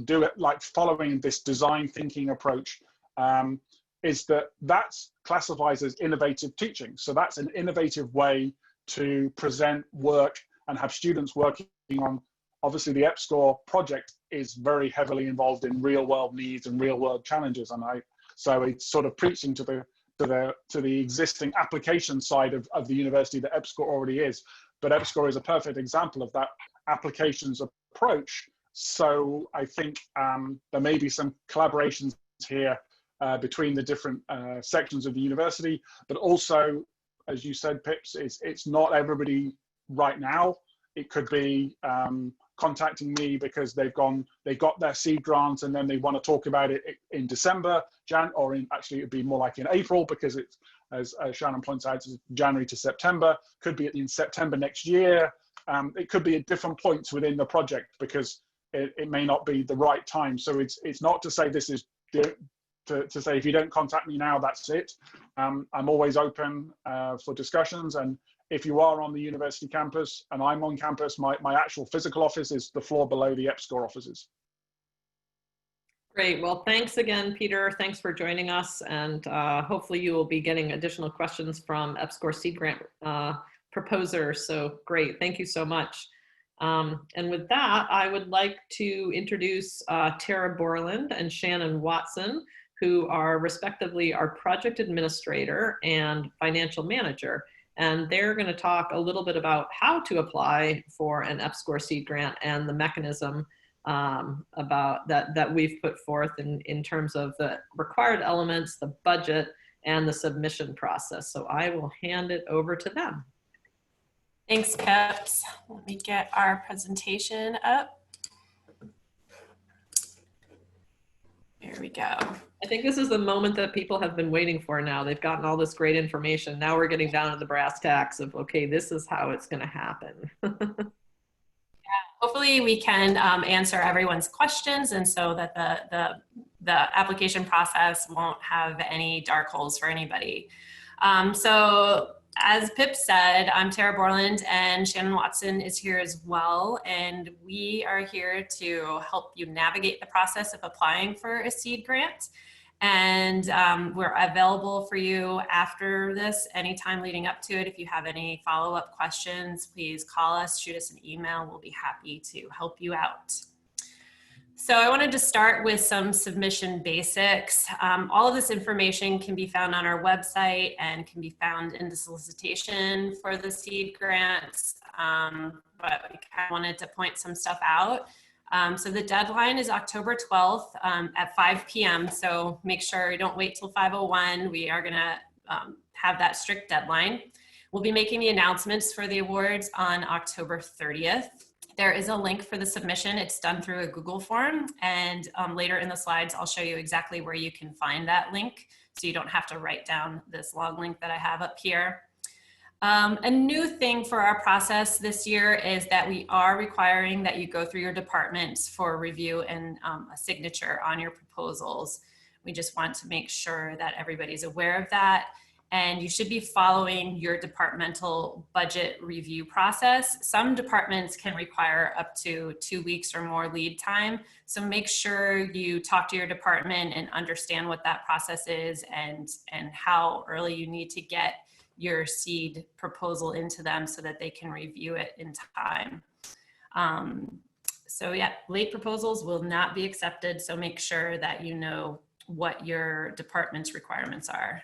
G: do it like following this design thinking approach. Is that's classifies as innovative teaching. So that's an innovative way to present work and have students working on. Obviously, the EPSCoR project is very heavily involved in real world needs and real world challenges, and so it's sort of preaching to the existing application side of the university that EPSCoR already is. But EPSCoR is a perfect example of that applications approach. So I think there may be some collaborations here between the different sections of the university, but also, as you said, Pips, it's not everybody right now. It could be contacting me because they got their seed grant and then they want to talk about it in December, actually it'd be more like in April, because it's, as Shannon points out, it's January to September. Could be in September next year. It could be at different points within the project, because it may not be the right time. So it's not to say this is to say if you don't contact me now, that's it. I'm always open for discussions, and if you are on the university campus and I'm on campus, my actual physical office is the floor below the EPSCoR offices.
A: Great. Well, thanks again, Peter. Thanks for joining us. And hopefully you will be getting additional questions from EPSCoR seed grant proposers. So great. Thank you so much. And with that, I would like to introduce Tara Borland and Shannon Watson, who are respectively our project administrator and financial manager. And they're going to talk a little bit about how to apply for an EPSCoR seed grant and the mechanism about that we've put forth in terms of the required elements, the budget, and the submission process. So I will hand it over to them.
B: Thanks, Pips. Let me get our presentation up. There we go.
A: I think this is the moment that people have been waiting for now. They've gotten all this great information. Now we're getting down to the brass tacks of, okay, this is how it's going to happen.
B: Hopefully we can answer everyone's questions, and so that the application process won't have any dark holes for anybody. So as Pip said, I'm Tara Borland and Shannon Watson is here as well. And we are here to help you navigate the process of applying for a seed grant. And we're available for you after this, anytime leading up to it. If you have any follow-up questions, please call us, shoot us an email. We'll be happy to help you out. So I wanted to start with some submission basics. All of this information can be found on our website and can be found in the solicitation for the seed grants, but we kind of wanted to point some stuff out. So the deadline is October 12th at 5 p.m. So make sure you don't wait till 5:01. We are gonna have that strict deadline. We'll be making the announcements for the awards on October 30th. There is a link for the submission. It's done through a Google form, and later in the slides, I'll show you exactly where you can find that link, so you don't have to write down this long link that I have up here. A new thing for our process this year is that we are requiring that you go through your departments for review and a signature on your proposals. We just want to make sure that everybody's aware of that. And you should be following your departmental budget review process. Some departments can require up to 2 weeks or more lead time. So make sure you talk to your department and understand what that process is and how early you need to get your seed proposal into them so that they can review it in time. So yeah, late proposals will not be accepted. So make sure that you know what your department's requirements are.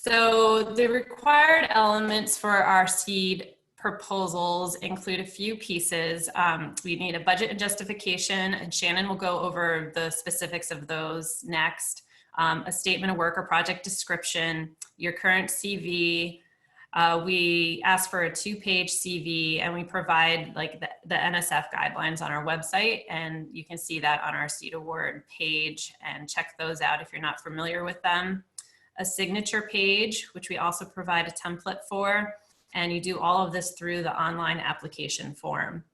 B: So the required elements for our seed proposals include a few pieces. We need a budget and justification, and Shannon will go over the specifics of those next. A statement of work or project description, your current CV. We ask for a 2-page CV, and we provide like the NSF guidelines on our website, and you can see that on our seed award page and check those out if you're not familiar with them. A signature page, which we also provide a template for, and you do all of this through the online application form.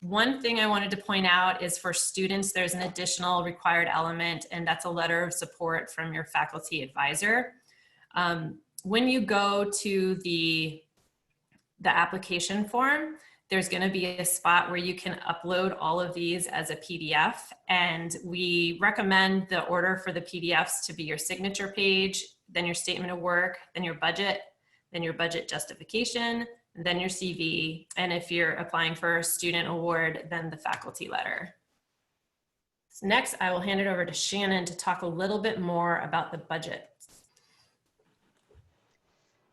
B: One thing I wanted to point out is for students, there's an additional required element, and that's a letter of support from your faculty advisor. When you go to the application form, there's going to be a spot where you can upload all of these as a PDF, and we recommend the order for the PDFs to be your signature page, then your statement of work, then your budget justification, and then your CV, and if you're applying for a student award, then the faculty letter. So next, I will hand it over to Shannon to talk a little bit more about the budget.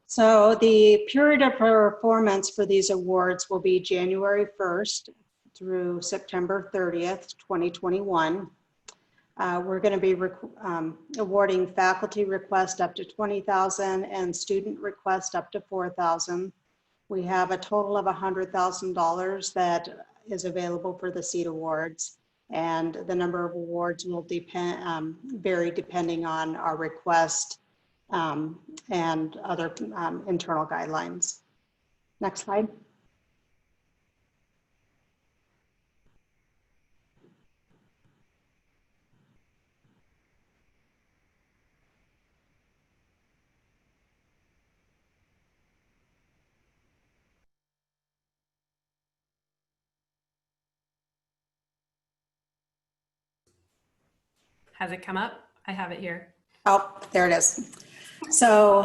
D: So the period of performance for these awards will be January 1st through September 30th, 2021. We're going to be awarding faculty request up to $20,000 and student request up to $4,000. We have a total of $100,000 that is available for the seed awards, and the number of awards will vary depending on our request and other internal guidelines. Next slide.
B: Has it come up? I have it here.
D: Oh, there it is. So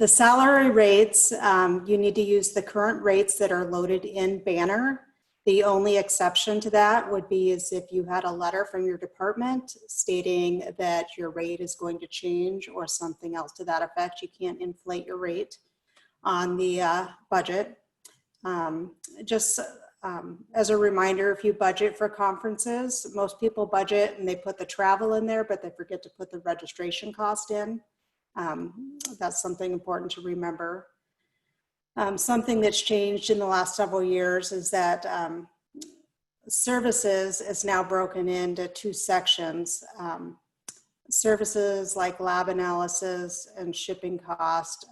D: The salary rates, you need to use the current rates that are loaded in Banner. The only exception to that would be is if you had a letter from your department stating that your rate is going to change or something else to that effect. You can't inflate your rate on the budget. Just as a reminder, if you budget for conferences, most people budget and they put the travel in there, but they forget to put the registration cost in. That's something important to remember. Something that's changed in the last several years is that services is now broken into two sections. Services like lab analysis and shipping cost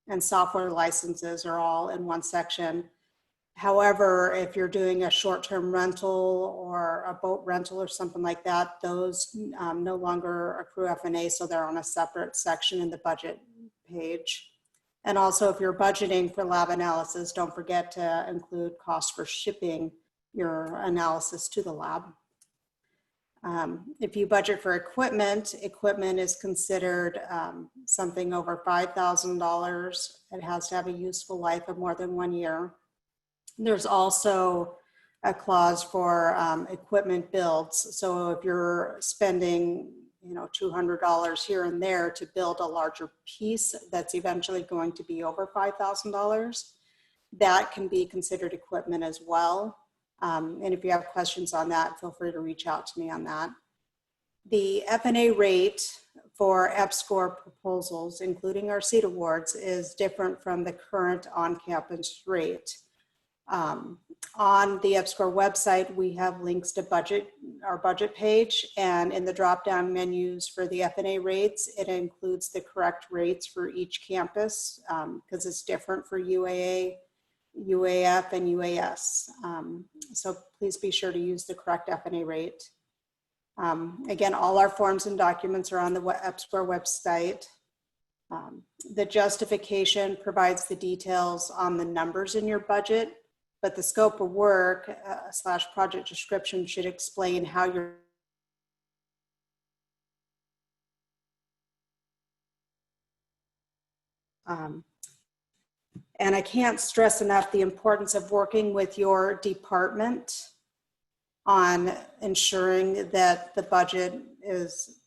D: and software licenses are all in one section. However, if you're doing a short-term rental or a boat rental or something like that, those no longer accrue F&A, so they're on a separate section in the budget page. And also, if you're budgeting for lab analysis, don't forget to include costs for shipping your analysis to the lab. If you budget for equipment, equipment is considered something over $5,000. It has to have a useful life of more than 1 year. There's also a clause for equipment builds. So if you're spending, $200 here and there to build a larger piece that's eventually going to be over $5,000, that can be considered equipment as well. And if you have questions on that, feel free to reach out to me on that. The F&A rate for EPSCoR proposals, including our seat awards, is different from the current on-campus rate. On the EPSCoR website, we have links to our budget page, and in the drop-down menus for the F&A rates, it includes the correct rates for each campus because it's different for UAA, UAF, and UAS. So please be sure to use the correct F&A rate. Again, all our forms and documents are on the EPSCoR website. The justification provides the details on the numbers in your budget, but the scope of work / project description should explain how you're and I can't stress enough the importance of working with your department on ensuring that the budget is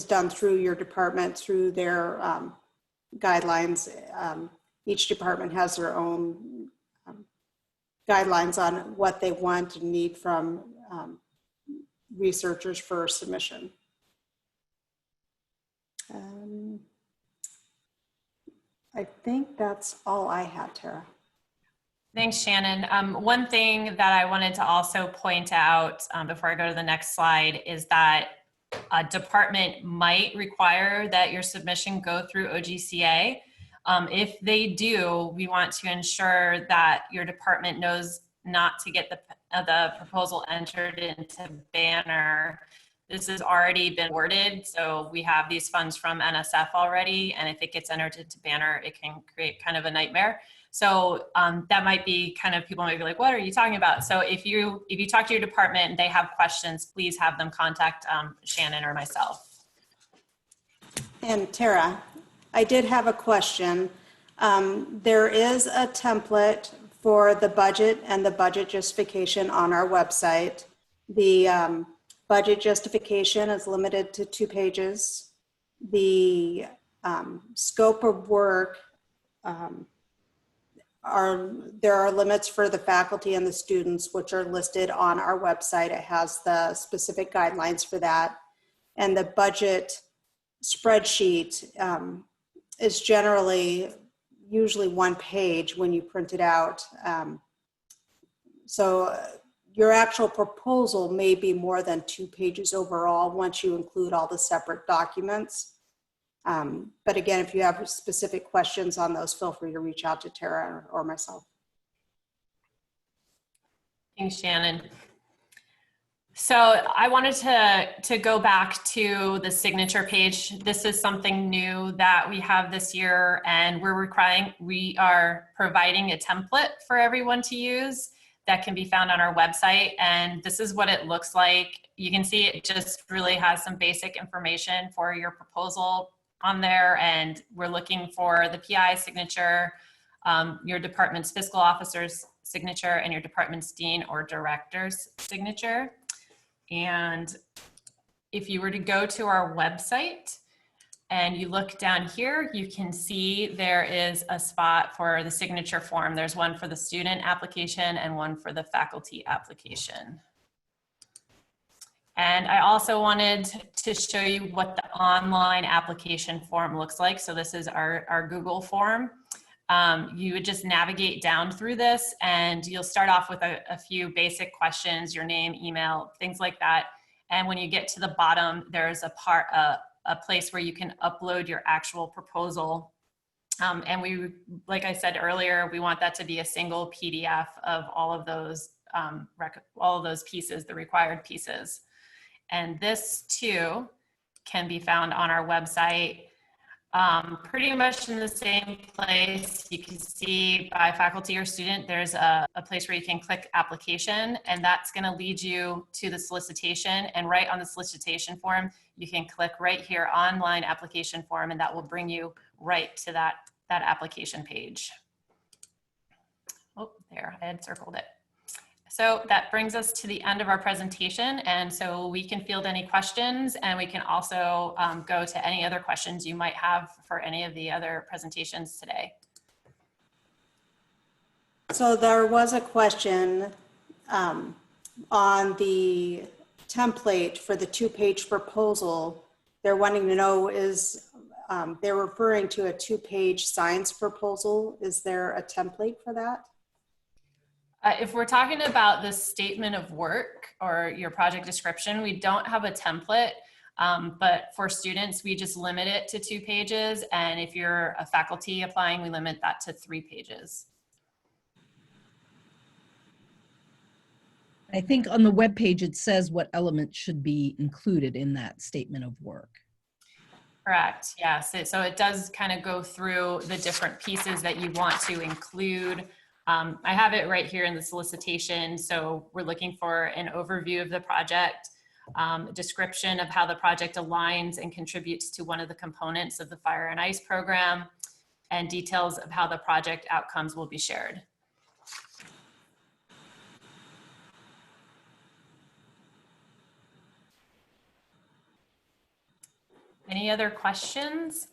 D: done through your department, through their guidelines. Each department has their own guidelines on what they want and need from researchers for submission. I think that's all I have, Tara.
B: Thanks, Shannon. One thing that I wanted to also point out before I go to the next slide is that a department might require that your submission go through OGCA. If they do, we want to ensure that your department knows not to get the proposal entered into Banner. This has already been awarded, so we have these funds from NSF already, and if it gets entered into Banner, it can create kind of a nightmare. So that might be kind of, people might be like, what are you talking about? So if you talk to your department and they have questions, please have them contact Shannon or myself.
D: And Tara, I did have a question. There is a template for the budget and the budget justification on our website. The budget justification is limited to 2 pages. The scope of work, there are limits for the faculty and the students, which are listed on our website. It has the specific guidelines for that. And the budget spreadsheet is usually 1 page when you print it out. So your actual proposal may be more than 2 pages overall once you include all the separate documents. But again, if you have specific questions on those, feel free to reach out to Tara or myself.
B: Thanks, Shannon. So I wanted to go back to the signature page. This is something new that we have this year, and we are providing a template for everyone to use that can be found on our website. And this is what it looks like. You can see it just really has some basic information for your proposal on there, and we're looking for the PI signature, your department's fiscal officer's signature, and your department's dean or director's signature. And if you were to go to our website and you look down here, you can see there is a spot for the signature form. There's one for the student application and one for the faculty application. And I also wanted to show you what the online application form looks like. So this is our Google form. You would just navigate down through this, and you'll start off with a few basic questions, your name, email, things like that. And when you get to the bottom, there's a place where you can upload your actual proposal. And we, like I said earlier, we want that to be a single PDF of all of those pieces, the required pieces. And this too can be found on our website, pretty much in the same place. You can see by faculty or student, there's a place where you can click application, and that's going to lead you to the solicitation. And right on the solicitation form, you can click right here, online application form, and that will bring you right to that application page. Oh, there, I had circled it. So that brings us to the end of our presentation. And so we can field any questions, and we can also go to any other questions you might have for any of the other presentations today.
D: So there was a question on the template for the 2-page proposal. They're wanting to know they're referring to a 2-page science proposal. Is there a template for that?
B: If we're talking about the statement of work or your project description, we don't have a template, but for students, we just limit it to 2 pages. And if you're a faculty applying, we limit that to 3 pages.
E: I think on the webpage, it says what elements should be included in that statement of work.
B: Correct, yes. So it does kind of go through the different pieces that you want to include. I have it right here in the solicitation. So we're looking for an overview of the project, a description of how the project aligns and contributes to one of the components of the Fire and Ice program, and details of how the project outcomes will be shared. Any other questions?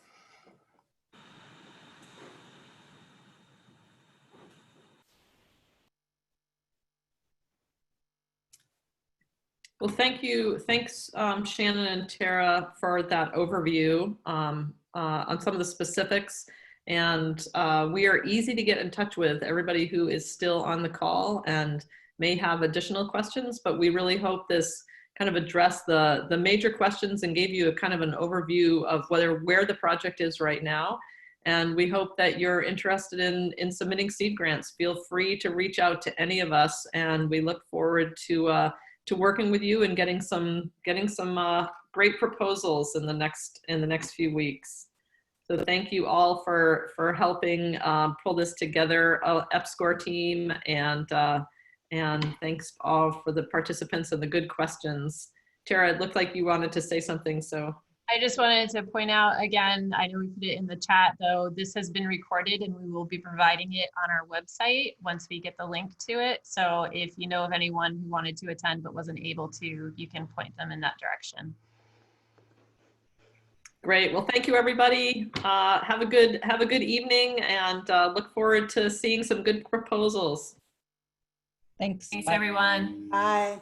A: Well, thank you. Thanks, Shannon and Tara, for that overview on some of the specifics. And we are easy to get in touch with, everybody who is still on the call and may have additional questions, but we really hope this kind of addressed the major questions and gave you a kind of an overview of where the project is right now. And we hope that you're interested in submitting seed grants. Feel free to reach out to any of us, and we look forward to working with you and getting some great proposals in the next few weeks. So thank you all for helping pull this together, EPSCoR team, and thanks all for the participants and the good questions. Tara, it looked like you wanted to say something, so.
B: I just wanted to point out again, I know we put it in the chat though, this has been recorded and we will be providing it on our website once we get the link to it. So if you know of anyone who wanted to attend but wasn't able to, you can point them in that direction.
A: Great. Well, thank you, everybody. Have a good evening, and look forward to seeing some good proposals.
E: Thanks.
B: Thanks,
E: Bye.
B: everyone.
D: Bye.